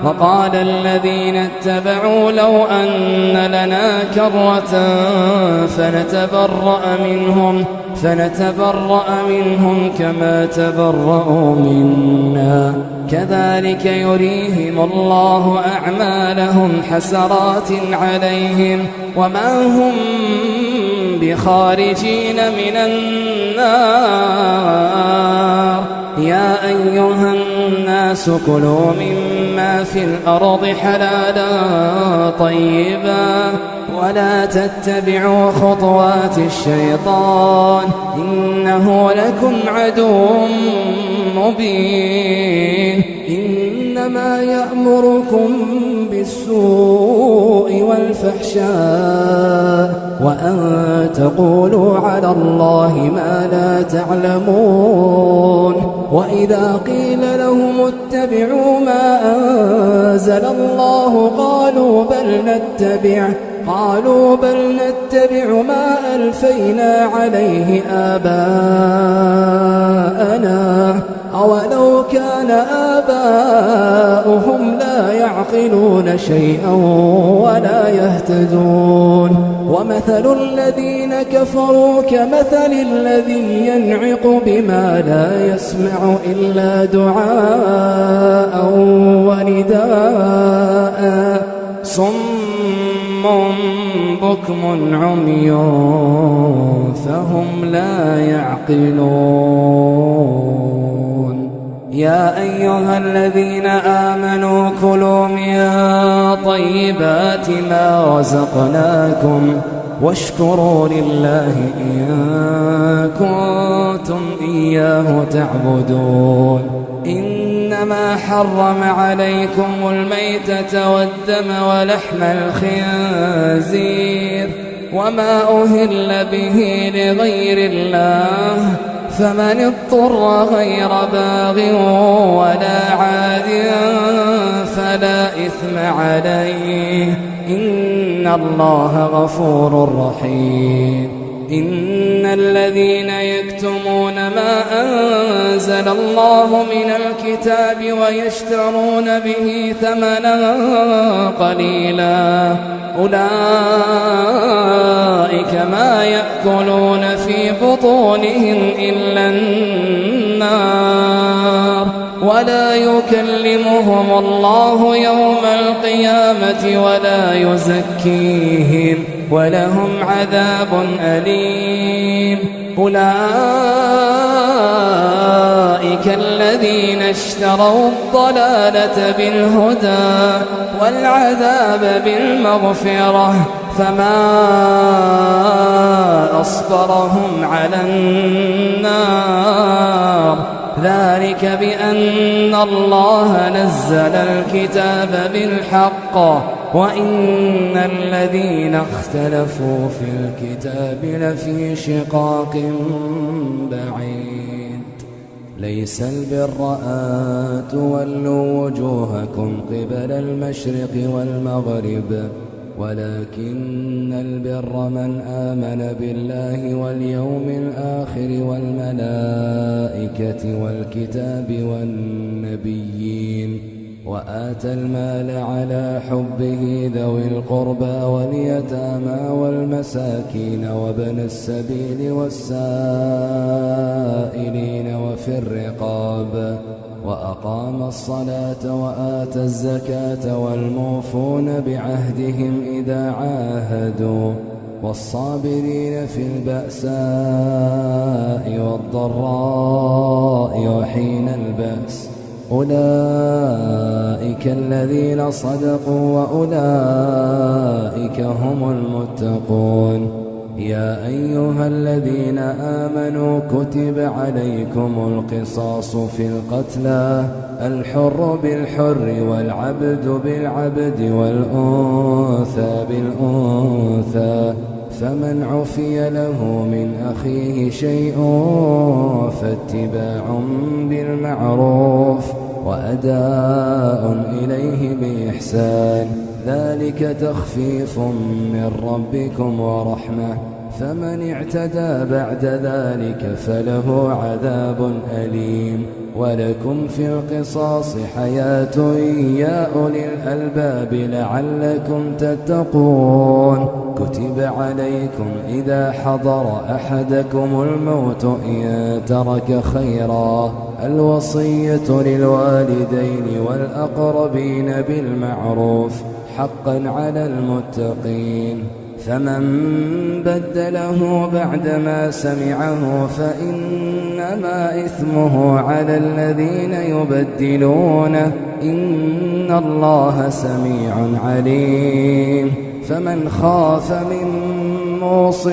وقال الذين اتبعوا لو أن لنا كرة فنتبرأ منهم كما تبرأوا منا كذلك يريهم الله أعمالهم حسرات عليهم وما هم بخارجين من النار يا أيها الناس كلوا مما في الأرض حلالا طيبا ولا تتبعوا خطوات الشيطان إنه لكم عدو مبين إنما يأمركم بالسوء والفحشاء وأن تقولوا على الله ما لا تعلمون وإذا قيل لهم اتبعوا ما أنزل الله قالوا بل نتبع ما ألفينا عليه آباءنا أولو كان آباؤهم لا يعقلون شيئا ولا يهتدون ومثل الذين كفروا كمثل الذي ينعق بما لا يسمع إلا دعاء ونداء صم بكم عمي فهم لا يعقلون يا أيها الذين آمنوا كلوا من طيبات ما رزقناكم واشكروا لله إن كنتم إياه تعبدون إنما حرم عليكم الميتة والدم ولحم الخنزير وما أهل به لغير الله فمن اضطر غير باغ ولا عاد فلا إثم عليه إن الله غفور رحيم إن الذين يكتمون ما أنزل الله من الكتاب ويشترون به ثمنا قليلا أولئك ما يأكلون في بطونهم إلا النار ولا يكلمهم الله يوم القيامة ولا يزكيهم ولهم عذاب أليم أولئك الذين اشتروا الضلالة بالهدى والعذاب بالمغفرة فما أصبرهم على النار ذلك بأن الله نزل الكتاب بالحق وإن الذين اختلفوا في الكتاب لفي شقاق بعيد ليس البر أن تولوا وجوهكم قبل المشرق والمغرب ولكن البر من آمن بالله واليوم الآخر والملائكة والكتاب والنبيين وآتى المال على حبه ذوي القربى واليتامى والمساكين وابن السبيل والسائلين وفي الرقاب وأقام الصلاة وآتى الزكاة والموفون بعهدهم إذا عاهدوا والصابرين في البأساء والضراء وحين البأس أولئك الذين صدقوا وأولئك هم المتقون يا أيها الذين آمنوا كتب عليكم القصاص في القتلى الحر بالحر والعبد بالعبد والأنثى بالأنثى فمن عفي له من أخيه شيء فاتباع بالمعروف وأداء إليه بإحسان ذلك تخفيف من ربكم ورحمة فمن اعتدى بعد ذلك فله عذاب أليم ولكم في القصاص حياة يا أولي الألباب لعلكم تتقون كتب عليكم إذا حضر أحدكم الموت إن ترك خيرا الوصية للوالدين والأقربين بالمعروف حقا على المتقين فمن بدله بعدما سمعه فإنما إثمه على الذين يبدلونه إن الله سميع عليم فمن خاف من موصٍ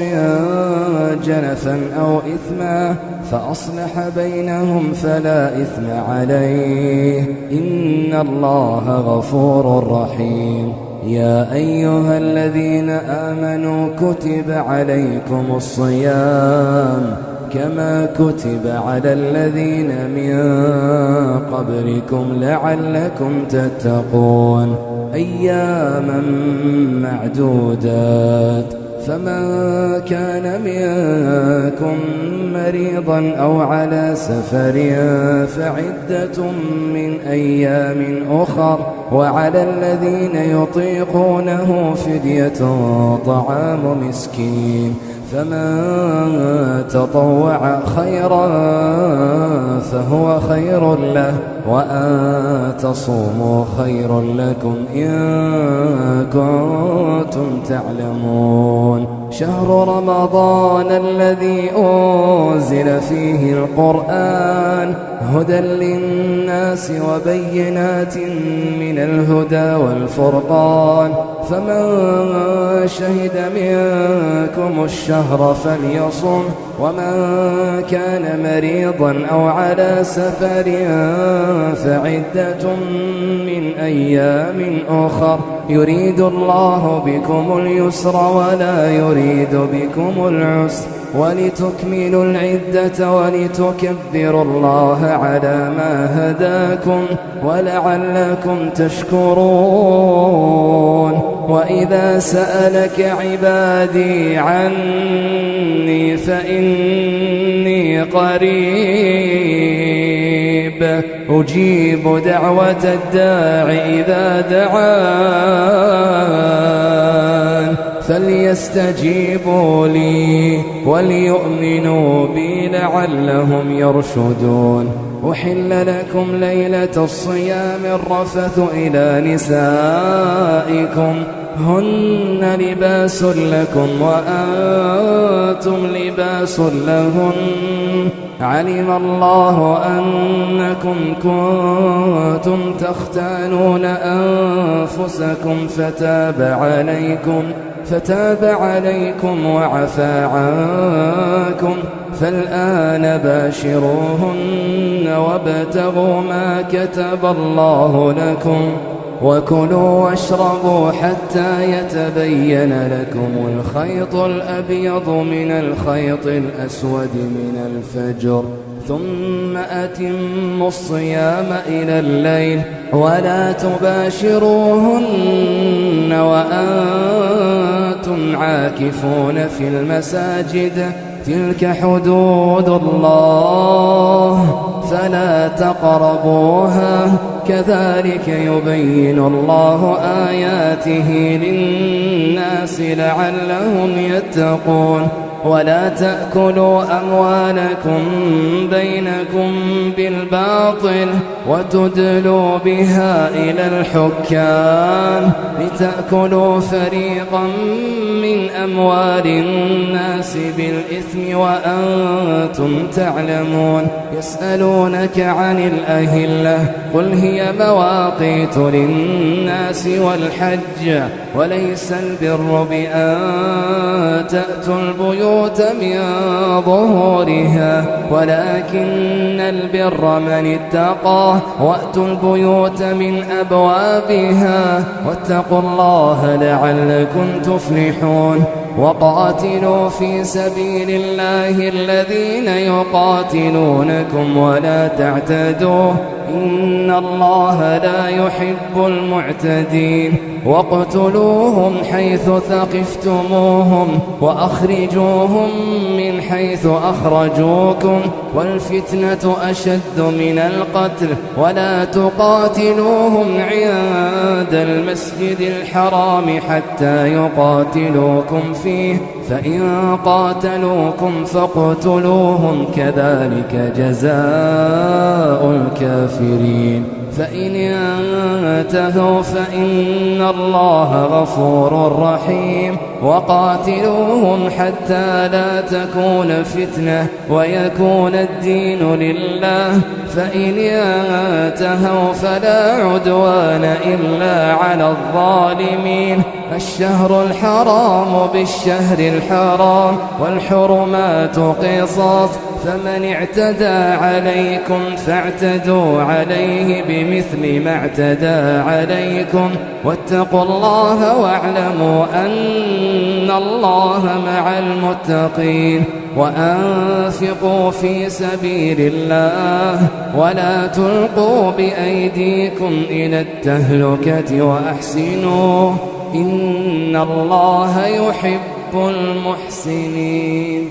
جنفا أو إثما فأصلح بينهم فلا إثم عليه إن الله غفور رحيم يا أيها الذين آمنوا كتب عليكم الصيام كما كتب على الذين من قبلكم لعلكم تتقون أياما معدودات فمن كان منكم مريضا أو على سفر فعدة من أيام أخر وعلى الذين يطيقونه فدية طعام مسكين فمن تطوع خيرا فهو خير له وأن تصوموا خير لكم إن كنتم تعلمون شهر رمضان الذي أنزل فيه القرآن هدى للناس وبينات من الهدى والفرقان فمن شهد منكم الشهر فليصم ومن كان مريضا أو على سفر فعدة من أيام أخر يريد الله بكم اليسر ولا يريد بكم العسر ولتكملوا العدة ولتكبروا الله على ما هداكم ولعلكم تشكرون. وإذا سألك عبادي عني فإني قريب أجيب دعوة الداع إذا دعان فليستجيبوا لي وليؤمنوا بي لعلهم يرشدون. أحل لكم ليلة الصيام الرفث إلى نسائكم هن لباس لكم وأنتم لباس لهن علم الله أنكم كنتم تختانون أنفسكم فتاب عليكم وعفى عنكم فالآن باشروهن وابتغوا ما كتب الله لكم وكلوا واشربوا حتى يتبين لكم الخيط الأبيض من الخيط الأسود من الفجر ثم أتموا الصيام إلى الليل ولا تباشروهن وأنتم عاكفون في المساجد تلك حدود الله فلا تقربوها كذلك يبين الله آياته للناس لعلهم يتقون. ولا تأكلوا أموالكم بينكم بالباطل وتدلوا بها إلى الحكام لتأكلوا فريقا من أموال الناس بالإثم وأنتم تعلمون. يسألونك عن الأهلة قل هي مواقيت للناس والحج وليس البر بأن تأتوا البيوت من ظهورها ولكن البر من اتقى وأتوا البيوت من أبوابها واتقوا الله لعلكم تفلحون. وقاتلوا في سبيل الله الذين يقاتلونكم ولا تعتدوا إن الله لا يحب المعتدين. واقتلوهم حيث ثقفتموهم وأخرجوهم من حيث أخرجوكم والفتنة أشد من القتل ولا تقاتلوهم عند المسجد الحرام حتى يقاتلوكم فيه فإن قاتلوكم فاقتلوهم كذلك جزاء الكافرين. فإن انتهوا فإن الله غفور رحيم. وقاتلوهم حتى لا تكون فتنة ويكون الدين لله فإن انتهوا فلا عدوان إلا على الظالمين. الشهر الحرام بالشهر الحرام والحرمات قصاص فمن اعتدى عليكم فاعتدوا عليه بمثل ما اعتدى عليكم واتقوا الله واعلموا أن الله مع المتقين. وأنفقوا في سبيل الله ولا تلقوا بأيديكم إلى التهلكة وأحسنوا إن الله يحب المحسنين.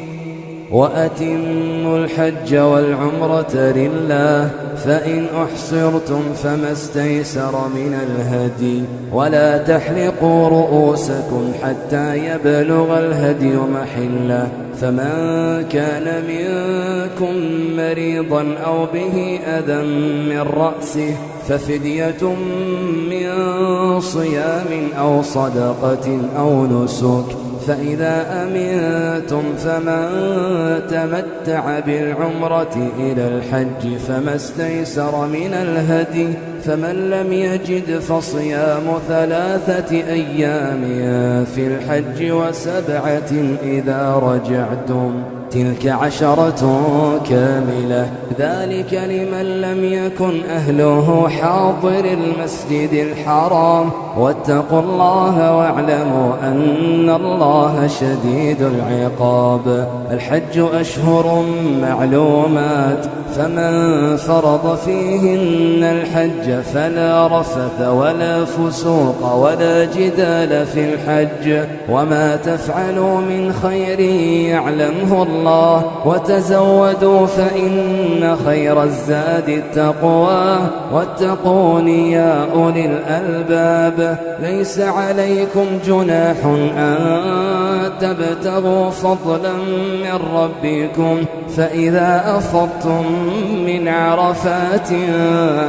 وأتموا الحج والعمرة لله فإن أحصرتم فما استيسر من الهدي ولا تحلقوا رؤوسكم حتى يبلغ الهدي محله فمن كان منكم مريضا أو به أذى من رأسه ففدية من صيام أو صدقة أو نسك فإذا أمنتم فمن تمتع بالعمرة إلى الحج فما استيسر من الهدي فمن لم يجد فصيام 3 أيام في الحج و7 إذا رجعتم تلك 10 كاملة ذلك لمن لم يكن أهله حاضر المسجد الحرام واتقوا الله واعلموا أن الله شديد العقاب. الحج أشهر معلومات فمن فرض فيهن الحج فلا رفث ولا فسوق ولا جدال في الحج وما تفعلوا من خير يعلمه الله وتزودوا فإن خير الزاد التقوى واتقون يا أولي الألباب. ليس عليكم جناح أن تبتغوا فضلا من ربكم فإذا أفضتم من عرفات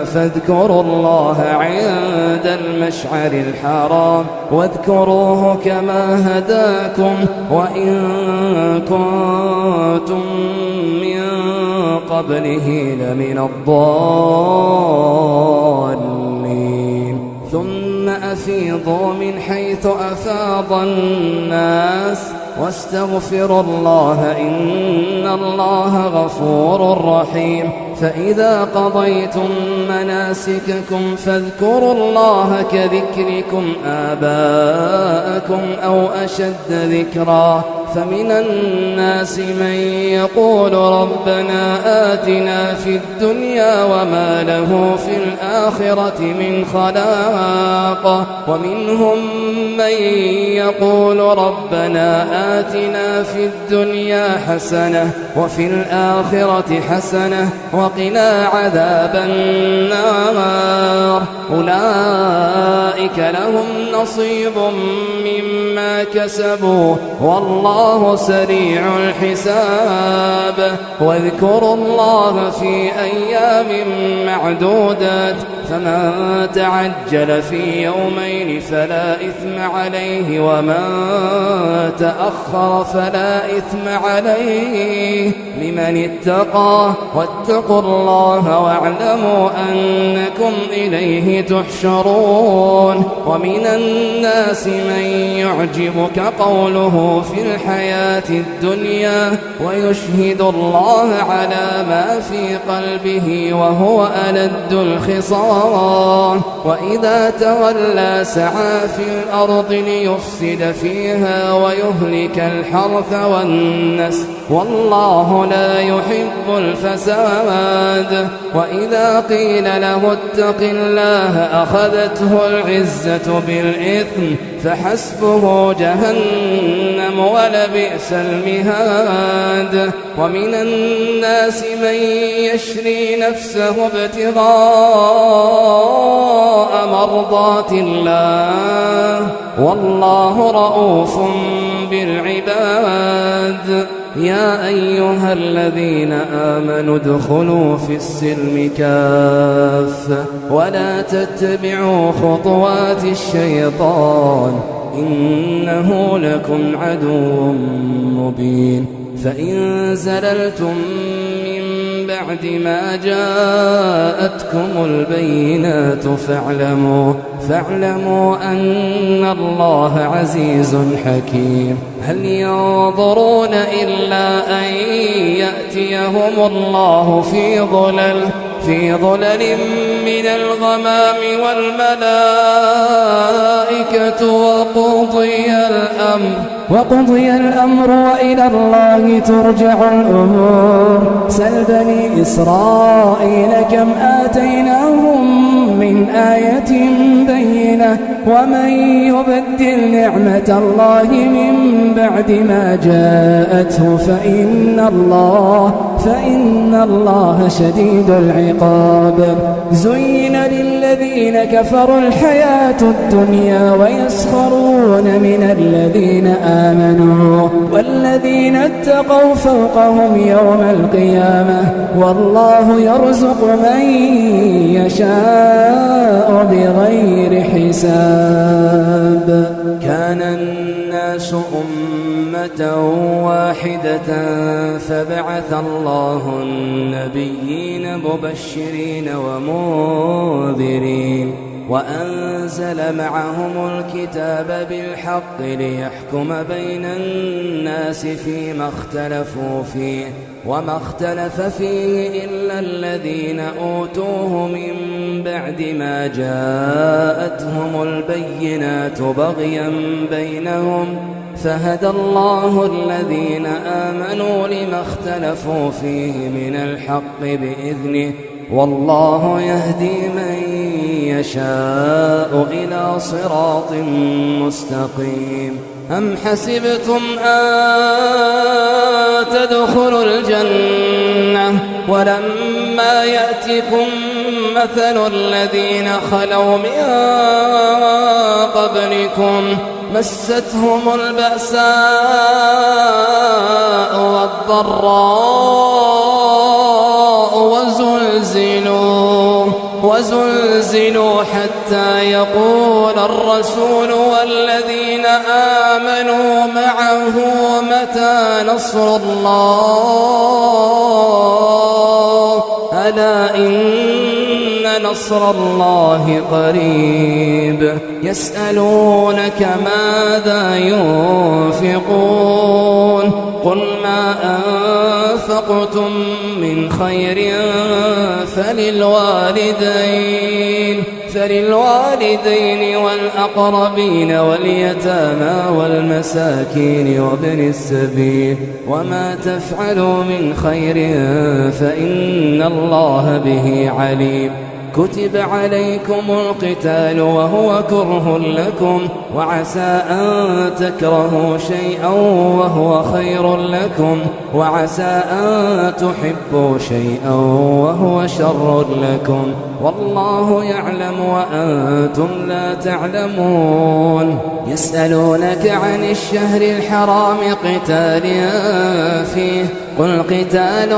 فاذكروا الله عند المشعر الحرام واذكروه كما هداكم وإن كنتم من قبله لمن الضالين. ثم أفيضوا من حيث أفاض الناس واستغفروا الله إن الله غفور رحيم. فإذا قضيتم مناسككم فاذكروا الله كذكركم آباءكم أو أشد ذكرا. فمن الناس من يقول ربنا آتنا في الدنيا وما له في الآخرة من خلاق ومنهم من يقول ربنا آتنا في الدنيا حسنة وفي الآخرة حسنة وقنا عذاب النار. أولئك لهم نصيب مما كسبوا والله سريع الحساب. واذكروا الله في أيام معدودات فمن تعجل في يومين فلا إثم عليه ومن تأخر فلا إثم عليه لمن اتقى واتقوا الله واعلموا أنكم إليه تحشرون. ومن الناس من يعجبك قوله في الحياة الدنيا ويشهد الله على ما في قلبه وهو ألد الخصام وإذا تولى سعى في الأرض ليفسد فيها ويهلك الحرث والنسل والله لا يحب الفساد. وإذا قيل له اتق الله أخذته العزة بالإثم فحسبه جهنم ولبئس المهاد. ومن الناس من يشري نفسه ابتغاء مرضات الله والله رؤوف بالعباد. يا أيها الذين آمنوا ادخلوا في السلم كافة ولا تتبعوا خطوات الشيطان إنه لكم عدو مبين. فإن زللتم من بعد ما جاءتكم البينات فاعلموا أن الله عزيز حكيم. هل ينظرون إلا أن يأتيهم الله في ظلل من الغمام والملائكة وقضي الأمر وإلى الله ترجع الأمور. سل بني إسرائيل كم آتيناهم من آية بينة ومن يبدل نعمة الله من بعد ما جاءته فإن الله شديد العقاب. زين للذين كفروا الحياة الدنيا ويسخرون من الذين آمنوا والذين اتقوا فوقهم يوم القيامة والله يرزق من يشاء بغير حساب. كان الناس أمة واحدة فبعث الله النبيين مبشرين ومنذرين وأنزل معهم الكتاب بالحق ليحكم بين الناس فيما اختلفوا فيه وما اختلف فيه إلا الذين أوتوه من بعد ما جاءتهم البينات بغيا بينهم فهدى الله الذين آمنوا لما اختلفوا فيه من الحق بإذنه والله يهدي من يشاء إلى صراط مستقيم. أم حسبتم أن تدخلوا الجنة ولما يأتكم مثل الذين خلوا من قبلكم مستهم البأساء والضراء وزلزلوا حتى يقول الرسول والذين آمنوا معه متى نصر الله ألا إن نصر الله قريب. يسألونك ماذا ينفقون قل ما أنفقتم من خير فللوالدين والأقربين واليتامى والمساكين وابن السبيل وما تفعلوا من خير فإن الله به عليم. كتب عليكم القتال وهو كره لكم وعسى أن تكرهوا شيئا وهو خير لكم وعسى أن تحبوا شيئا وهو شر لكم والله يعلم وأنتم لا تعلمون. يسألونك عن الشهر الحرام قتال فيه قل قتال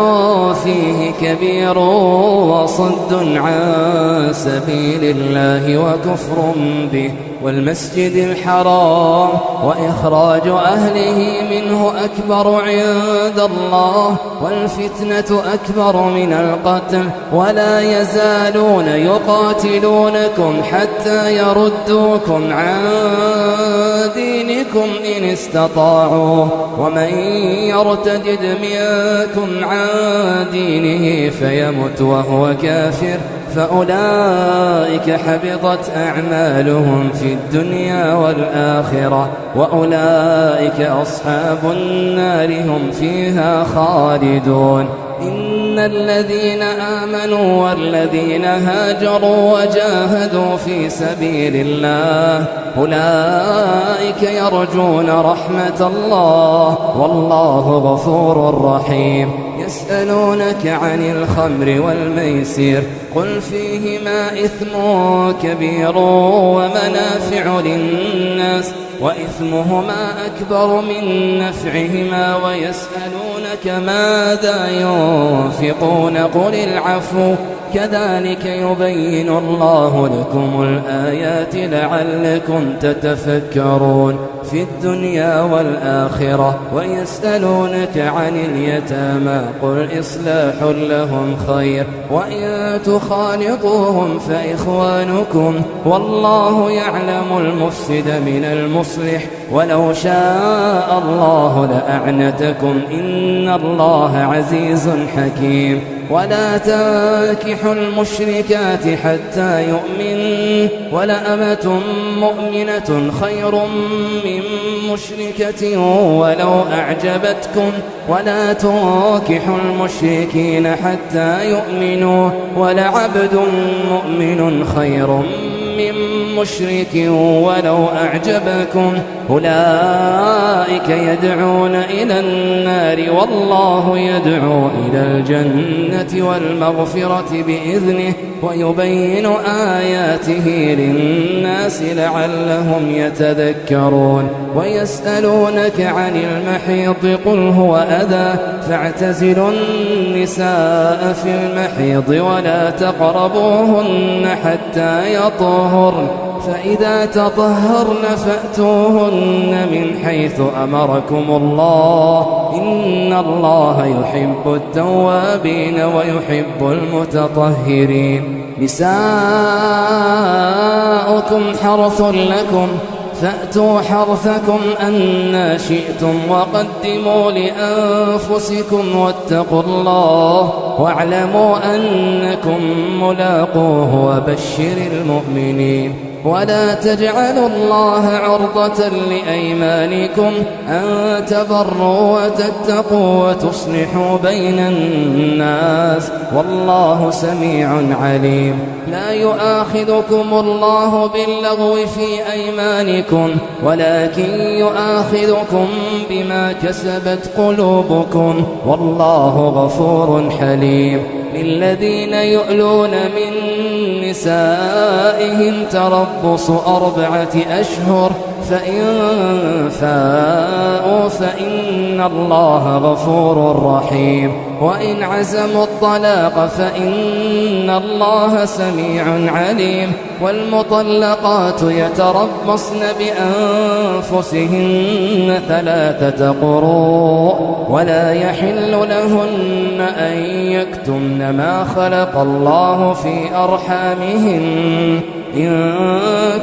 فيه كبير وصد عن سبيل الله وكفر به والمسجد الحرام وإخراج أهله منه أكبر عند الله والفتنة أكبر من القتل ولا يزالون يقاتلونكم حتى يردوكم عن دينكم إن استطاعوا ومن يرتد منكم عن دينه فيمت وهو كافر فأولئك حبطت أعمالهم في الدنيا والآخرة وأولئك أصحاب النار هم فيها خالدون. إن الذين آمنوا والذين هاجروا وجاهدوا في سبيل الله أولئك يرجون رحمة الله والله غفور رحيم. يسألونك عن الخمر والميسر قل فيهما إثم كبير ومنافع للناس وإثمهما أكبر من نفعهما ويسألونك ماذا ينفقون قل العفو كذلك يبين الله لكم الآيات لعلكم تتفكرون في الدنيا والآخرة. ويسألونك عن اليتامى قل إصلاح لهم خير وإن تخالطوهم فإخوانكم والله يعلم المفسد من المصلح ولو شاء الله لأعنتكم إن الله عزيز حكيم. ولا تنكحوا المشركات حتى يؤمنوا ولأمة مؤمنة خير من مشركة ولو أعجبتكم ولا تنكحوا المشركين حتى يؤمنوا ولعبد مؤمن خير من مشرك ولو أعجبكم أولئك يدعون إلى النار والله يدعو إلى الجنة والمغفرة بإذنه ويبين آياته للناس لعلهم يتذكرون. ويسألونك عن المحيض قل هو أذى فاعتزلوا النساء في المحيض ولا تقربوهن حتى يطهرن فإذا تطهرن فأتوهن من حيث أمركم الله إن الله يحب التوابين ويحب المتطهرين نساؤكم حرث لكم فأتوا حرثكم أنى شئتم وقدموا لأنفسكم واتقوا الله واعلموا أنكم ملاقوه وبشر المؤمنين ولا تجعلوا الله عرضة لأيمانكم أن تبروا وتتقوا وتصلحوا بين الناس والله سميع عليم لا يؤاخذكم الله باللغو في أيمانكم ولكن يؤاخذكم بما كسبت قلوبكم والله غفور حليم للذين يؤلون من نسائهم تربص 4 أشهر فإن فاءوا فإن الله غفور رحيم وإن عزموا الطلاق فإن الله سميع عليم والمطلقات يتربصن بأنفسهن 3 قروء ولا يحل لهن أن يكتمن ما خلق الله في أرحامهن إن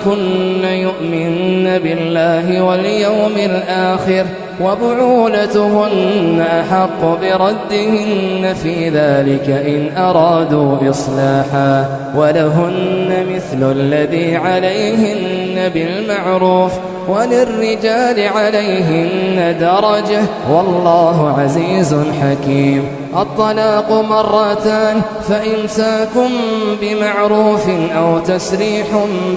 كن يؤمن بالله واليوم الآخر وبعولتهن أحق بردهن في ذلك إن أرادوا إصلاحا ولهن مثل الذي عليهن بالمعروف وللرجال عليهن درجة والله عزيز حكيم الطلاق 2 فإمساكم بمعروف أو تسريح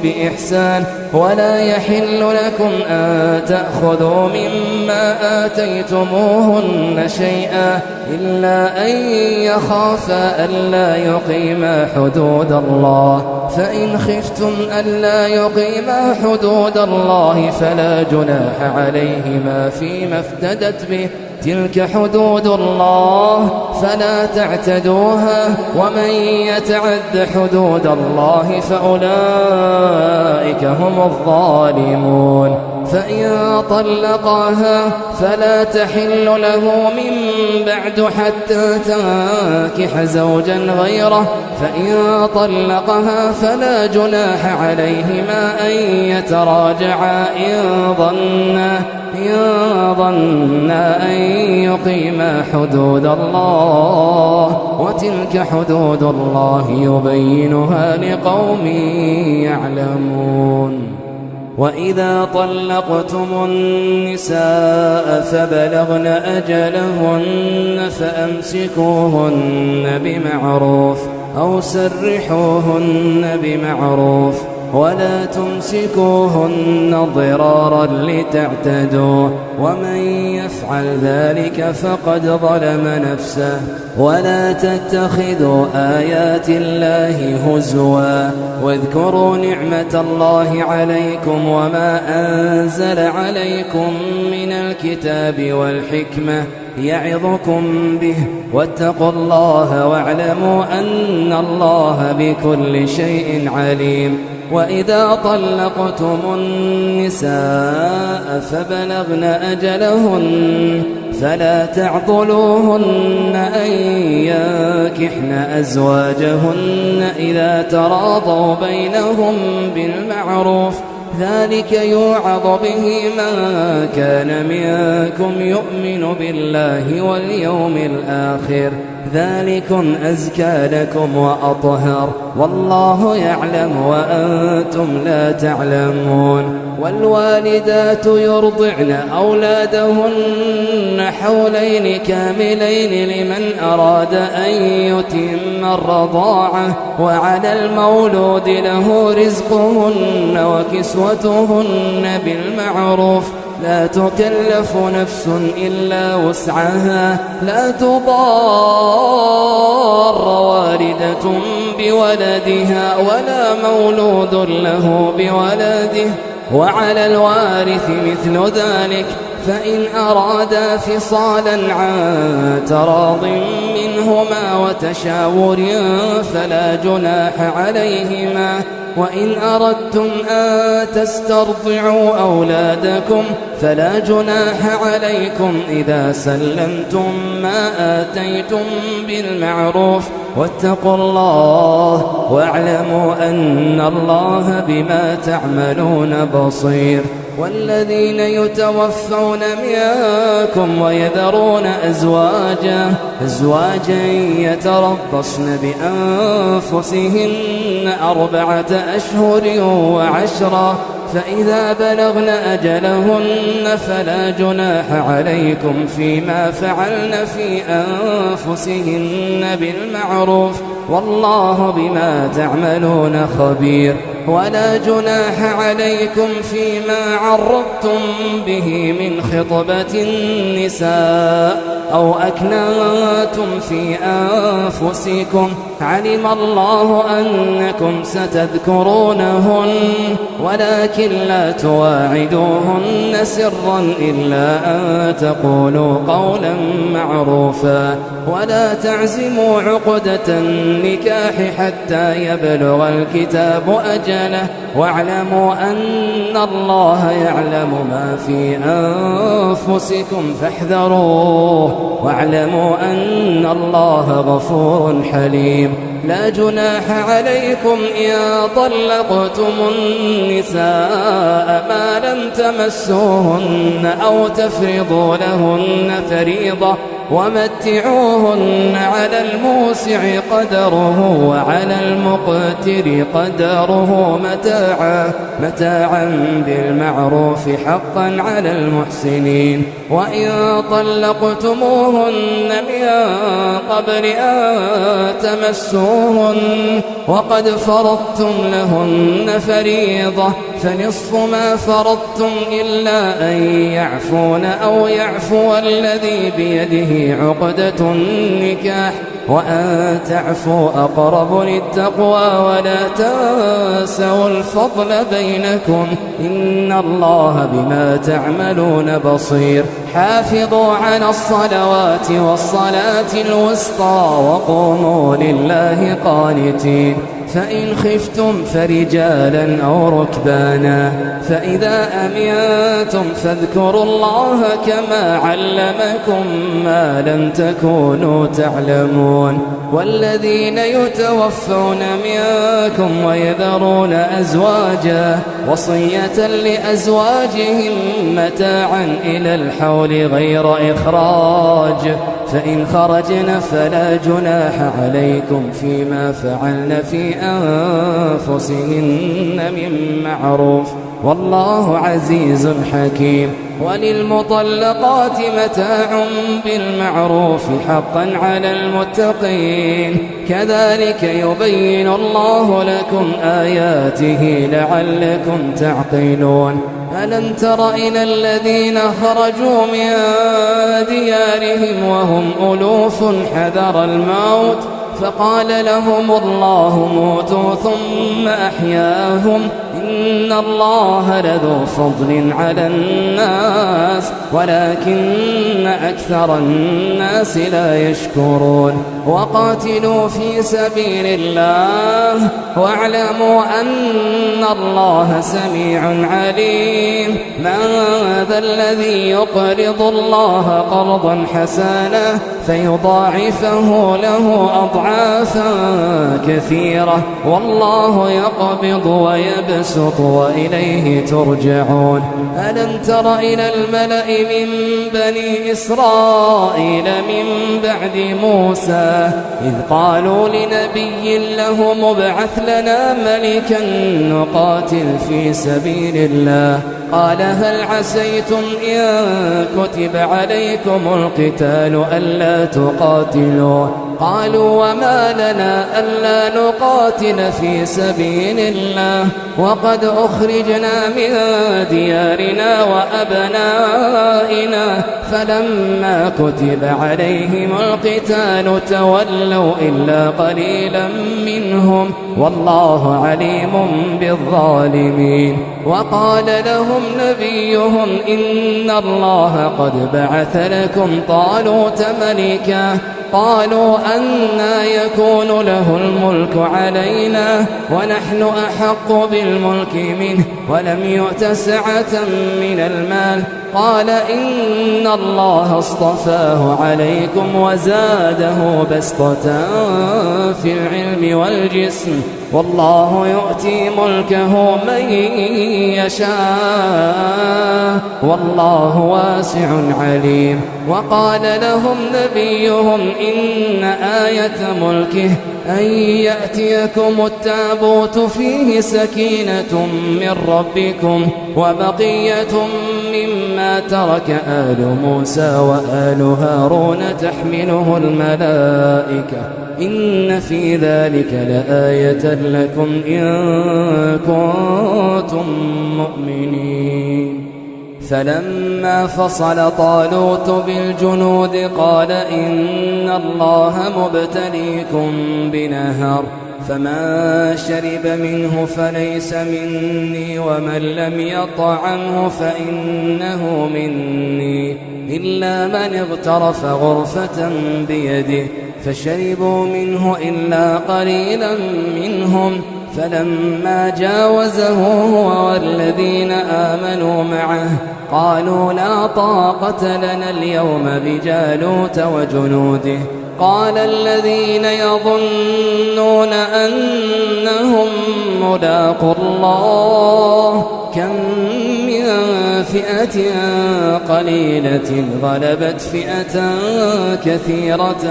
بإحسان ولا يحل لكم أن تأخذوا مما آتيتموهن شيئا إلا أن يخافا ألا يقيما حدود الله فإن خفتم ألا يقيما حدود الله فلا جناح عليهما فيما افتدت به تلك حدود الله فلا تعتدوها ومن يتعد حدود الله فأولئك هم الظالمون فإن طلقاها فلا تحل له من بعد حتى تنكح زوجا غيره فإن طلقها فلا جناح عليهما أن يتراجعا إن ظنا أن يقيما حدود الله وتلك حدود الله يبينها لقوم يعلمون وإذا طلقتم النساء فبلغن أجلهن فأمسكوهن بمعروف أو سرحوهن بمعروف ولا تمسكوهن ضرارا لتعتدوا ومن يفعل ذلك فقد ظلم نفسه ولا تتخذوا آيات الله هزوا واذكروا نعمة الله عليكم وما أنزل عليكم من الكتاب والحكمة يعظكم به واتقوا الله واعلموا أن الله بكل شيء عليم وإذا طلقتم النساء فبلغن أجلهن فلا تعضلوهن أن ينكحن أزواجهن إذا تراضوا بينهم بالمعروف ذلك يوعظ به من كان منكم يؤمن بالله واليوم الآخر ذلكم أزكى لكم وأطهر والله يعلم وأنتم لا تعلمون والوالدات يرضعن أولادهن حولين كاملين لمن أراد أن يتم الرضاعة وعلى المولود له رزقهن وكسوتهن بالمعروف لا تكلف نفس إلا وسعها لا تضار والدة بولدها ولا مولود له بولده وعلى الوارث مثل ذلك، فإن أرادا فصالا عن تراض منهما وتشاور فلا جناح عليهما. وإن أردتم أن تسترضعوا أولادكم فلا جناح عليكم إذا سلمتم ما آتيتم بالمعروف، واتقوا الله واعلموا أن الله بما تعملون بصير. والذين يتوفون منكم ويذرون أزواجا يتربصن بأنفسهن 4 أشهر و10، فإذا بلغن أجلهن فلا جناح عليكم فيما فعلن في أنفسهن بالمعروف، والله بما تعملون خبير. ولا جناح عليكم فيما عرضتم به من خطبة النساء أو أكننتم في أنفسكم، علم الله أنكم ستذكرونهن ولكن لا تواعدوهن سرا إلا أن تقولوا قولا معروفا. ولا تعزموا عقدة النكاح حتى يبلغ الكتاب أجله، واعلموا أن الله يعلم ما في أنفسكم فاحذروه، واعلموا أن الله غفور حليم. لا جناح عليكم إن طلقتم النساء ما لم تمسوهن أو تفرضوا لهن فريضة، ومتعوهن على الموسع قدره وعلى المقتر قدره متاعا بالمعروف حقا على المحسنين. وإن طلقتموهن من قبل أن تمسوهن وقد فرضتم لهن فريضة فنصف ما فرضتم إلا أن يعفون أو يعفو الذي بيده عقدة النكاح، وأن تعفوا أقرب للتقوى، ولا تنسوا الفضل بينكم، إن الله بما تعملون بصير. حافظوا على الصلوات والصلاة الوسطى وقوموا لله قانتين. فإن خفتم فرجالا أو ركبانا، فإذا أمنتم فاذكروا الله كما علمكم ما لم تكونوا تعلمون. والذين يتوفون منكم ويذرون أزواجا وصية لأزواجهم متاعا إلى الحول غير إخراج، فإن خرجن فلا جناح عليكم فيما فعلن في أنفسهن من معروف، والله عزيز حكيم. وللمطلقات متاع بالمعروف حقا على المتقين، كذلك يبين الله لكم آياته لعلكم تعقلون. ألم تر إلى الذين خرجوا من ديارهم وهم ألوف حذر الموت فقال لهم الله موتوا ثم أحياهم، إن الله لذو فضل على الناس ولكن أكثر الناس لا يشكرون. وقاتلوا في سبيل الله واعلموا أن الله سميع عليم. من ذا الذي يقرض الله قرضا حسنا فيضاعفه له أضعافا كثيرة، والله يقبض ويبسط وإليه ترجعون. ألم تر إلى الملأ من بني إسرائيل من بعد موسى إذ قالوا لنبي له مبعث لنا ملكا نقاتل في سبيل الله، قال هل عسيتم إن كتب عليكم القتال ألا تقاتلوا؟ قالوا وما لنا ألا نقاتل في سبيل الله وقد أخرجنا من ديارنا وأبنائنا فلما كتب عليهم القتال تولوا إلا قليلا منهم والله عليم بالظالمين. وقال لهم نبيهم إن الله قد بعث لكم طالوت ملكا قالوا أنى يكون له الملك علينا ونحن أحق بالملك منه ولم يؤت سعة من المال قال إن الله اصطفاه عليكم وزاده بسطة في العلم والجسم والله يؤتي ملكه من يشاء والله واسع عليم. وقال لهم نبيهم إن آية ملكه أن يأتيكم التابوت فيه سكينة من ربكم وبقية مما ترك آل موسى وآل هارون تحمله الملائكة إن في ذلك لآية لكم إن كنتم مؤمنين. فلما فصل طالوت بالجنود قال إن الله مبتليكم بنهر فمن شرب منه فليس مني ومن لم يطعمه فإنه مني إلا من اغترف غرفة بيده فشربوا منه إلا قليلا منهم فلما جاوزه هو والذين آمنوا معه قالوا لا طاقة لنا اليوم بجالوت وجنوده قال الذين يظنون أنهم ملاقو الله كم من فئة قليلة غلبت فئة كثيرة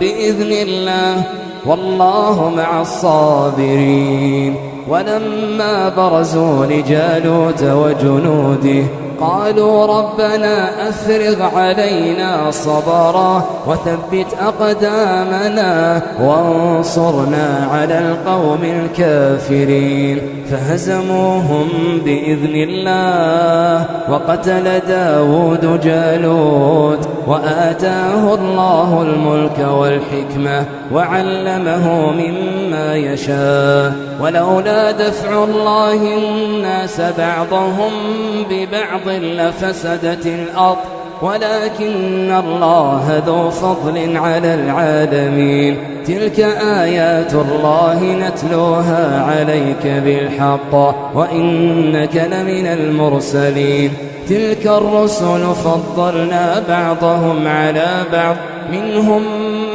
بإذن الله والله مع الصابرين. ولما برزوا لجالوت وجنوده قالوا ربنا أفرغ علينا صبرا وثبت أقدامنا وانصرنا على القوم الكافرين فهزموهم بإذن الله وقتل داود جالوت وآتاه الله الملك والحكمة وعلمه مما يشاء ولولا دفع الله الناس بعضهم ببعض لفسدت الأرض ولكن الله ذو فضل على العالمين. تلك آيات الله نتلوها عليك بالحق وإنك لمن المرسلين. تلك الرسل فضلنا بعضهم على بعض منهم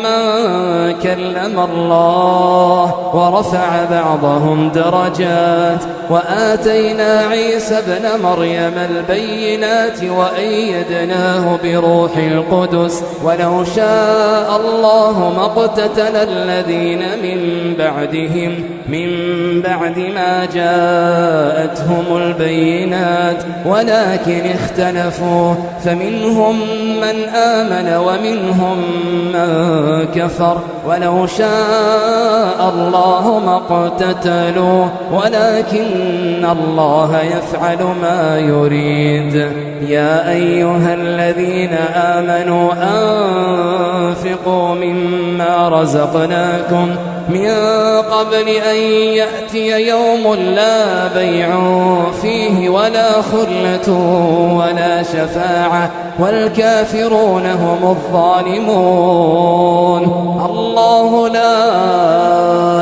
من كلم الله ورفع بعضهم درجات وآتينا عيسى ابن مريم البينات وأيدناه بروح القدس ولو شاء الله ما اقتتل الذين من بعدهم من بعد ما جاءتهم البينات ولكن اختلفوا فمنهم من آمن ومنهم من كفر ولو شاء الله ما اقتتلوا ولكن الله يفعل ما يريد. يا أيها الذين آمنوا أنفقوا مما رزقناكم من قبل أن يأتي يوم لا بيع فيه ولا خلة ولا شفاعة والكافرون هم الظالمون. الله لا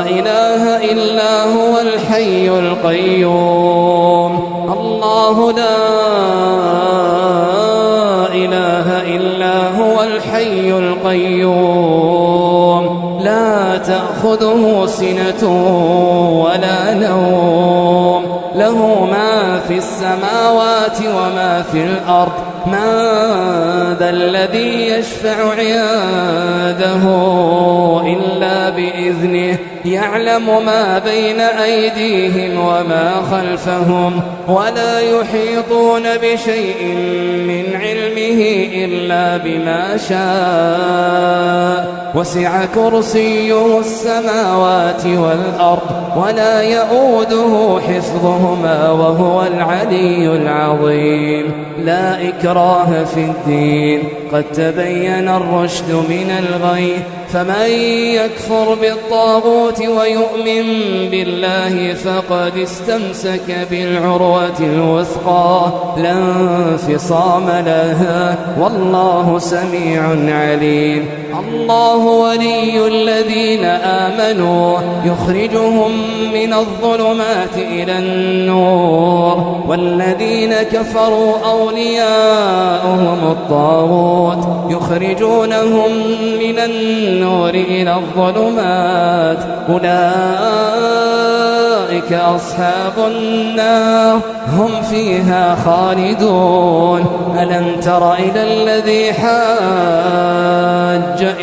إله إلا هو الحي القيوم الله لا إله إلا هو الحي القيوم لا تأخذه سنة ولا نوم له ما في السماوات وما في الأرض من ذا الذي يشفع عنده إلا بإذنه يعلم ما بين أيديهم وما خلفهم ولا يحيطون بشيء من علمه إلا بما شاء وسع كرسيه السماوات والأرض ولا يؤوده حفظهما وهو العلي العظيم. لا إكراه في الدين قد تبين الرشد من الغي فمن يكفر بالطاغوت ويؤمن بالله فقد استمسك بالعروة الوثقى لا انفصام لها والله سميع عليم. الله ولي الذين آمنوا يخرجهم من الظلمات إلى النور والذين كفروا أولياؤهم الطاغوت يخرجونهم من النور إلى الظلمات أولئك أصحاب النار هم فيها خالدون. ألم تر إلى الذي حاج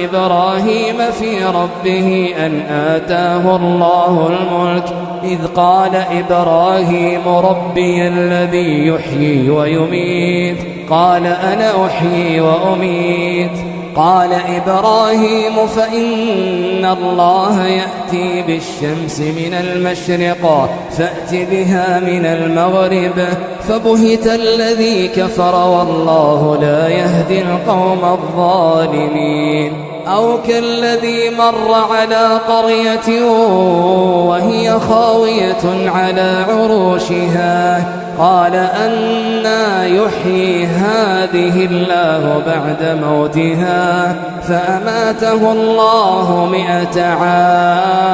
إبراهيم في ربه أن آتاه الله الملك إذ قال إبراهيم ربي الذي يحيي ويميت قال أنا أحيي وأميت قال إبراهيم فإن الله يأتي بالشمس من المشرق فأت بها من المغرب فبهت الذي كفر والله لا يهدي القوم الظالمين. أو كالذي مر على قرية وهي خاوية على عروشها قال أنى يحيي هذه الله بعد موتها فأماته الله 100 عام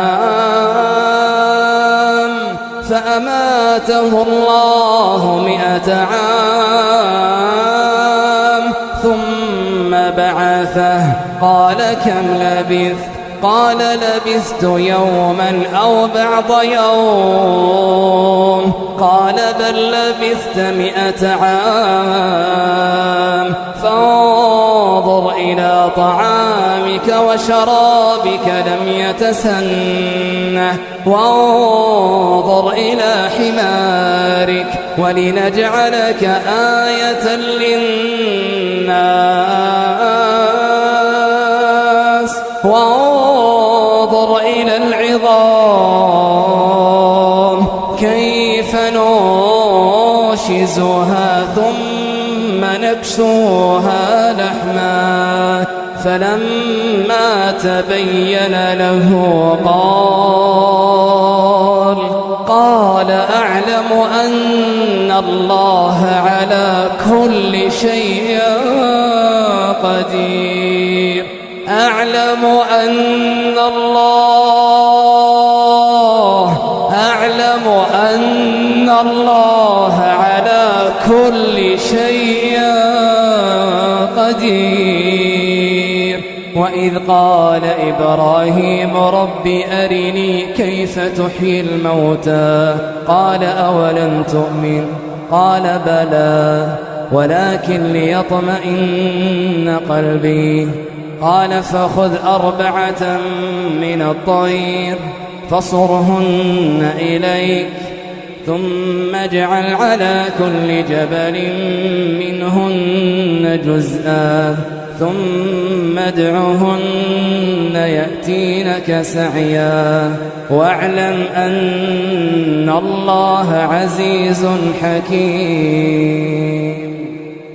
ثم بعثه قال كم لبثت قال لبثت يوما أو بعض يوم قال بل لبثت 100 عام فانظر إلى طعامك وشرابك لم يتسنه وانظر إلى حمارك ولنجعلك آية للناس وانظر إلى العظام كيف ننشزها ثم نكسوها لحما فلما تبين له قال أعلم أن الله على كل شيء قدير. أعلم أن الله على كل شيء قدير. وإذ قال إبراهيم رب أرني كيف تحيي الموتى قال أولم تؤمن قال بلى ولكن ليطمئن قلبي قال فخذ 4 من الطير فصرهن إليك ثم اجعل على كل جبل منهن جزءا ثم ادعهن يأتينك سعيا واعلم أن الله عزيز حكيم.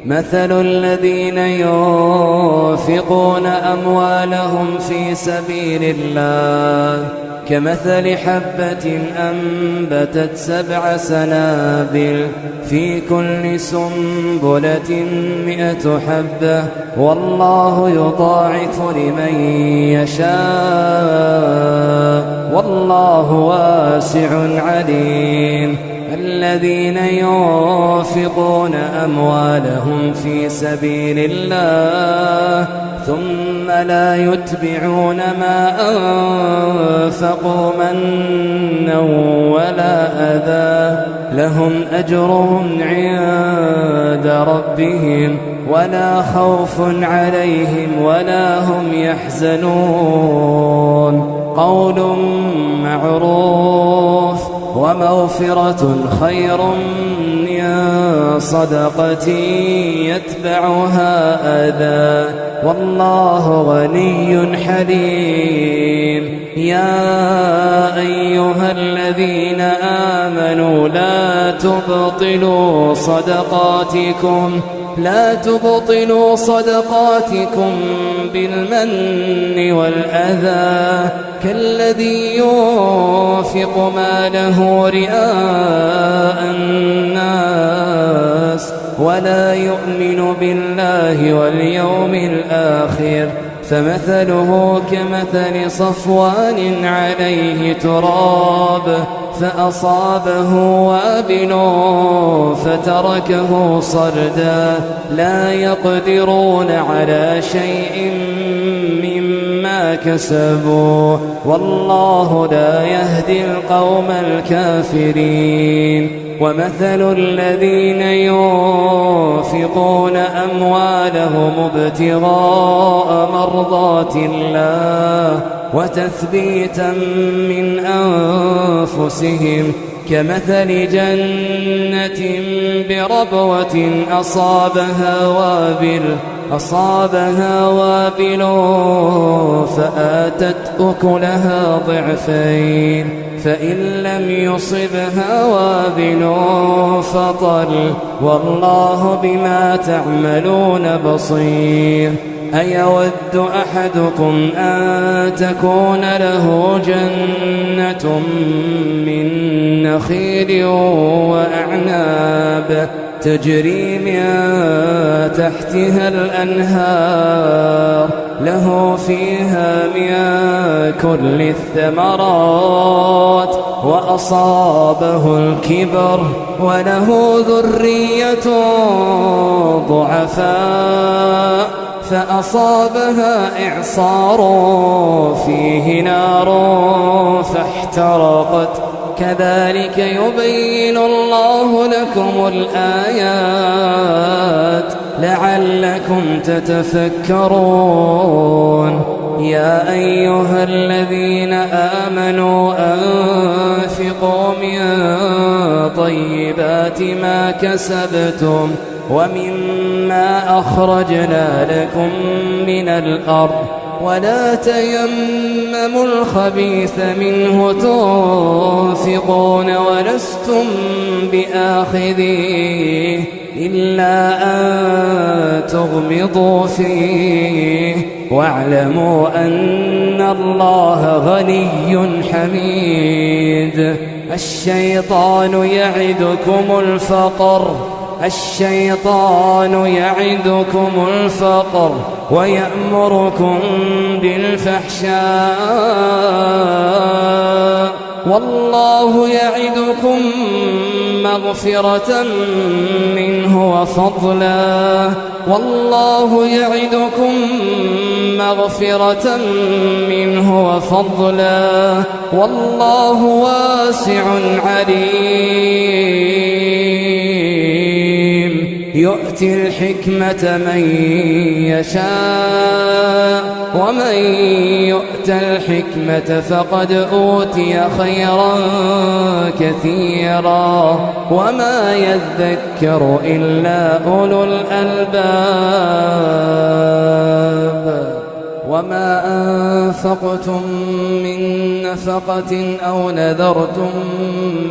مثل الذين ينفقون أموالهم في سبيل الله كمثل حبة أنبتت 7 سنابل في كل سنبلة 100 حبة والله يضاعف لمن يشاء والله واسع عليم. الذين ينفقون أموالهم في سبيل الله ثم لا يتبعون ما أنفقوا منا ولا أذى لهم أجرهم عند ربهم ولا خوف عليهم ولا هم يحزنون قول معروف ومغفرة خير من صدقة يتبعها أذى والله غني حليم. يا أيها الذين آمنوا لا تبطلوا صدقاتكم بالمن والأذى كالذي ينفق ماله رئاء الناس ولا يؤمن بالله واليوم الآخر فمثله كمثل صفوان عليه تراب فأصابه وابل فتركه صردا لا يقدرون على شيء مما كسبوا والله لا يهدي القوم الكافرين. ومثل الذين ينفقون أموالهم ابتغاء مرضات الله وتثبيتا من أنفسهم كمثل جنة بربوة أصابها وابل فآتت أكلها ضعفين فإن لم يصبها وابل فطل والله بما تعملون بصير. أيود أحدكم أن تكون له جنة من نخيل وأعناب تجري من تحتها الأنهار له فيها من كل الثمرات وأصابه الكبر وله ذرية ضعفاء فأصابها إعصار فيه نار فاحترقت كذلك يبين الله لكم الآيات لعلكم تتفكرون. يا أيها الذين آمنوا أنفقوا من طيبات ما كسبتم ومما أخرجنا لكم من الأرض ولا تيمموا الخبيث منه تنفقون ولستم بآخذيه إلا أن تغمضوا فيه واعلموا أن الله غني حميد. الشيطان يعدكم الفقر ويأمركم بالفحشاء والله يعدكم مغفرة منه وفضلا والله واسع عليم. يؤتي الحكمة من يشاء ومن يؤت الحكمة فقد أوتي خيرا كثيرا وما يذكر إلا أولو الألباب. وما أنفقتم من نفقة أو نذرتم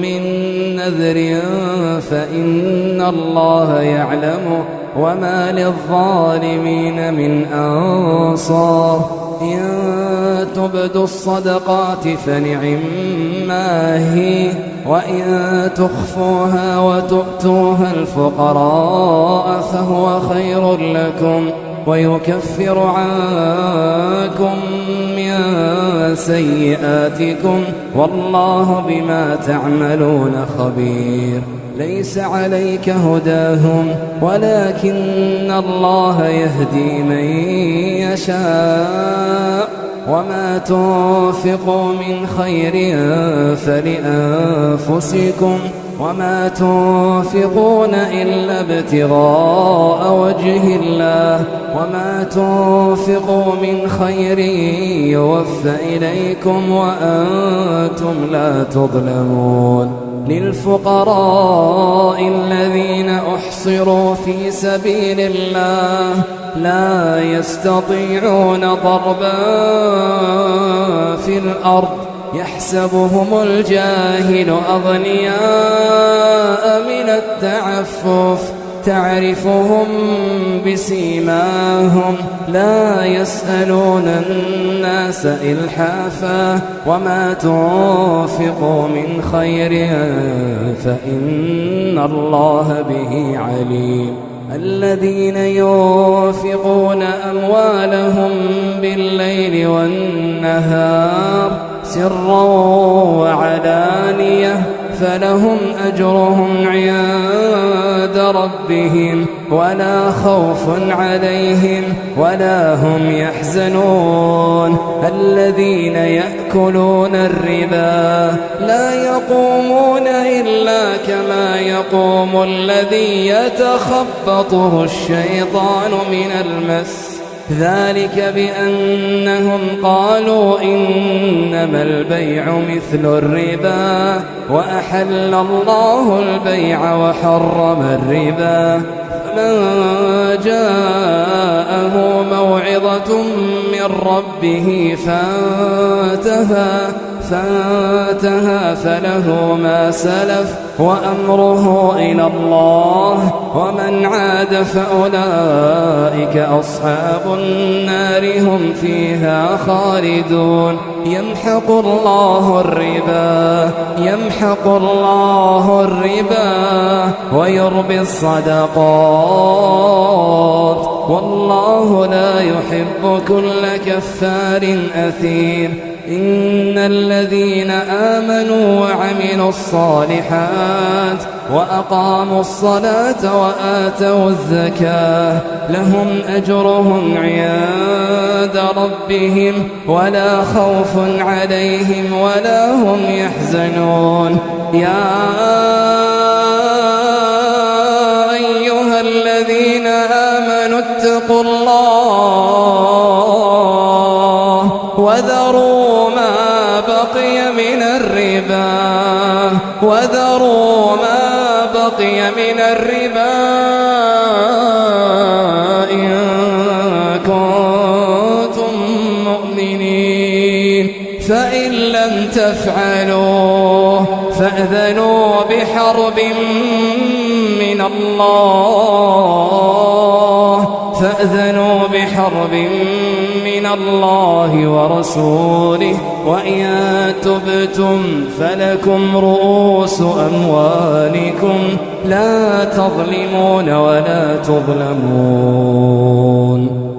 من نذر فإن الله يعلمه وما للظالمين من أنصار. إن تبدوا الصدقات فنعما هي وإن تخفوها وتؤتوها الفقراء فهو خير لكم ويكفر عنكم من سيئاتكم والله بما تعملون خبير. ليس عليك هداهم ولكن الله يهدي من يشاء وما تنفقوا من خير فلأنفسكم وما تنفقون إلا ابتغاء وجه الله وما تنفقوا من خير يوفى إليكم وأنتم لا تظلمون للفقراء الذين أحصروا في سبيل الله لا يستطيعون ضربا في الأرض يحسبهم الجاهل أغنياء من التعفف تعرفهم بسيماهم لا يسألون الناس إلحافا وما تنفقوا من خير فإن الله به عليم الذين ينفقون أموالهم بالليل والنهار سرا وعلانية فلهم أجرهم عند ربهم ولا خوف عليهم ولا هم يحزنون الذين يأكلون الربا لا يقومون إلا كما يقوم الذي يتخبطه الشيطان من المس ذلك بأنهم قالوا إنما البيع مثل الربا وأحل الله البيع وحرم الربا فمن جاءه موعظة من ربه فانتهى فله ما سلف وأمره إلى الله ومن عاد فأولئك أصحاب النار هم فيها خالدون يمحق الله الربا ويربي الصدقات والله لا يحب كل كفار أثيم إن الذين آمنوا وعملوا الصالحات وأقاموا الصلاة وآتوا الزكاة لهم أجرهم عند ربهم ولا خوف عليهم ولا هم يحزنون يا أيها الذين آمنوا اتقوا الله وذروا ما بقي من الربا إن كنتم مؤمنين فإن لم تفعلوا فأذنوا بحرب من الله ورسوله وإن تبتم فلكم رؤوس أموالكم لا تظلمون ولا تظلمون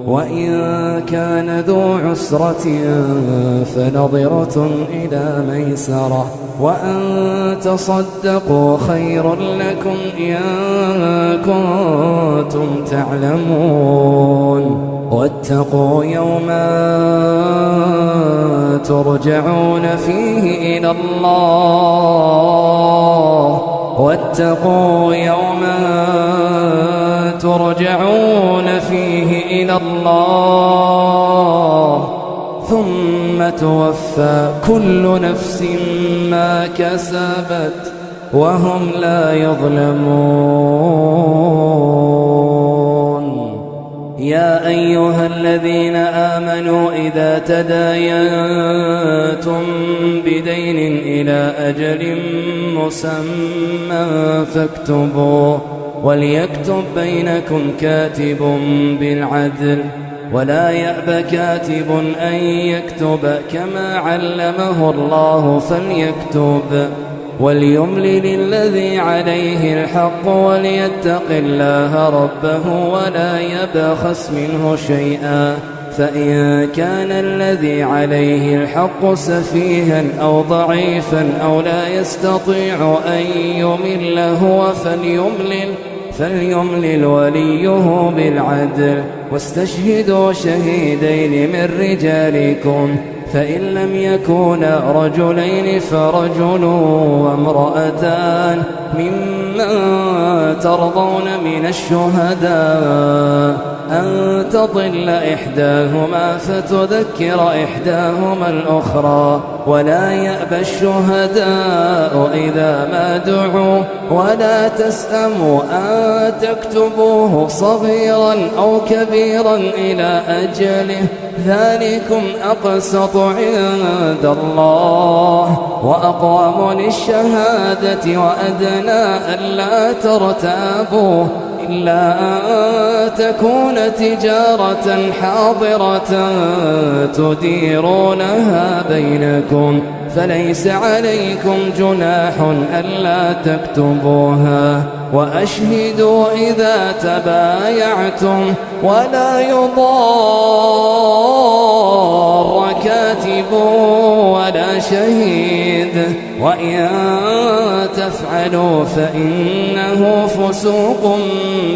وإن كان ذو عسرة فنظرة إلى ميسرة وأن تصدقوا خير لكم إن كنتم تعلمون واتقوا يوما ترجعون فيه إلى الله ثم توفى كل نفس ما كسبت وهم لا يظلمون يا أيها الذين آمنوا إذا تداينتم بدين إلى أجل مسمى فاكتبوه وليكتب بينكم كاتب بالعدل ولا يأب كاتب أن يكتب كما علمه الله فليكتب وليملل الذي عليه الحق وليتق الله ربه ولا يبخس منه شيئا فإن كان الذي عليه الحق سفيها أو ضعيفا أو لا يستطيع أن يمل هو فليملل وليه بالعدل، واستشهدوا شهيدين من رجالكم، فإن لم يكونا رجلين فرجل وامرأتان ممن ترضون من الشهداء أن تضل إحداهما فتذكر إحداهما الأخرى، ولا يأبى الشهداء إذا ما دعوا، ولا تسأموا أن تكتبوه صغيرا أو كبيرا إلى أجله، ذلكم أقسط عند الله وأقوم للشهادة وأدنى ألا ترتابوا، إلا أن تكون تجارة حاضرة تديرونها بينكم، فليس عليكم جناح ألا تكتبوها، وأشهدوا إذا تبايعتم، ولا يضار كاتب ولا شهيد، وإن تفعلوا فإنه فسوق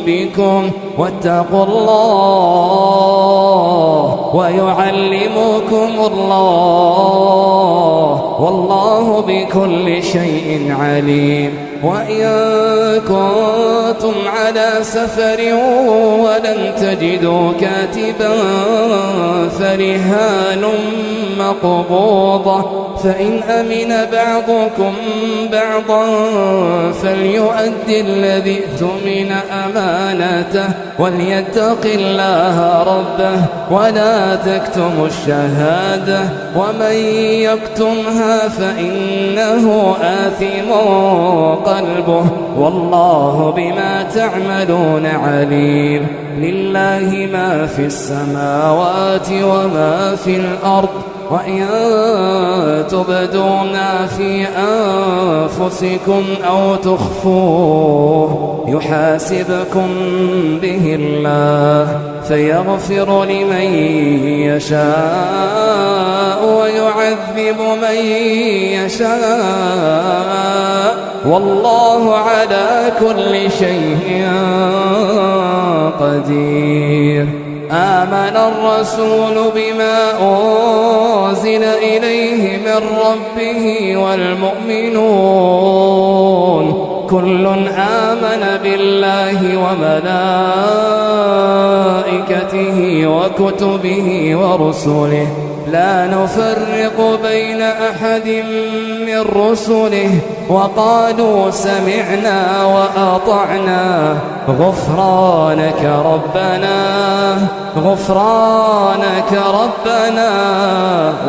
بكم، واتقوا الله ويعلمكم الله، والله بكل شيء عليم. وإن كنتم على سفر ولن تجدوا كاتبا فرهان مقبوضة، فإن أمن بعضكم بعضا فليؤدي الذي اؤتمن أمانته وليتق الله ربه ولا تكتموا الشهادة، ومن يكتمها فإنه آثم قلبه، والله بما تعملون عليم. لله ما في السماوات وما في الأرض، وإن تبدوا ما في أنفسكم أو تخفوه يحاسبكم به الله، فيغفر لمن يشاء ويعذب من يشاء، والله على كل شيء قدير. آمن الرسول بما أنزل إليه من ربه والمؤمنون كل آمن بالله وملائكته وكتبه ورسله لا نفرق بين أحد من رسله، وقالوا سمعنا وأطعنا غفرانك ربنا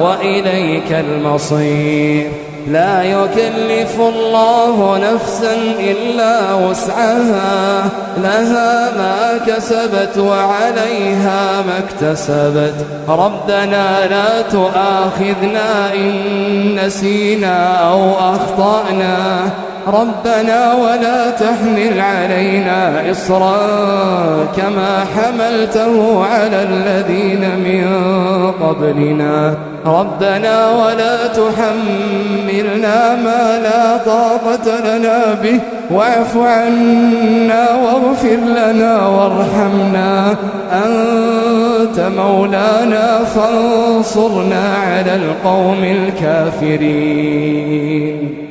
وإليك المصير. لا يكلف الله نفسا إلا وسعها، لها ما كسبت وعليها ما اكتسبت. ربنا لا تؤاخذنا إن نسينا أو أخطأنا، ربنا ولا تحمل علينا إصرا كما حملته على الذين من قبلنا، ربنا ولا تحملنا ما لا طاقة لنا به، واعف عنا واغفر لنا وارحمنا، أنت مولانا فانصرنا على القوم الكافرين.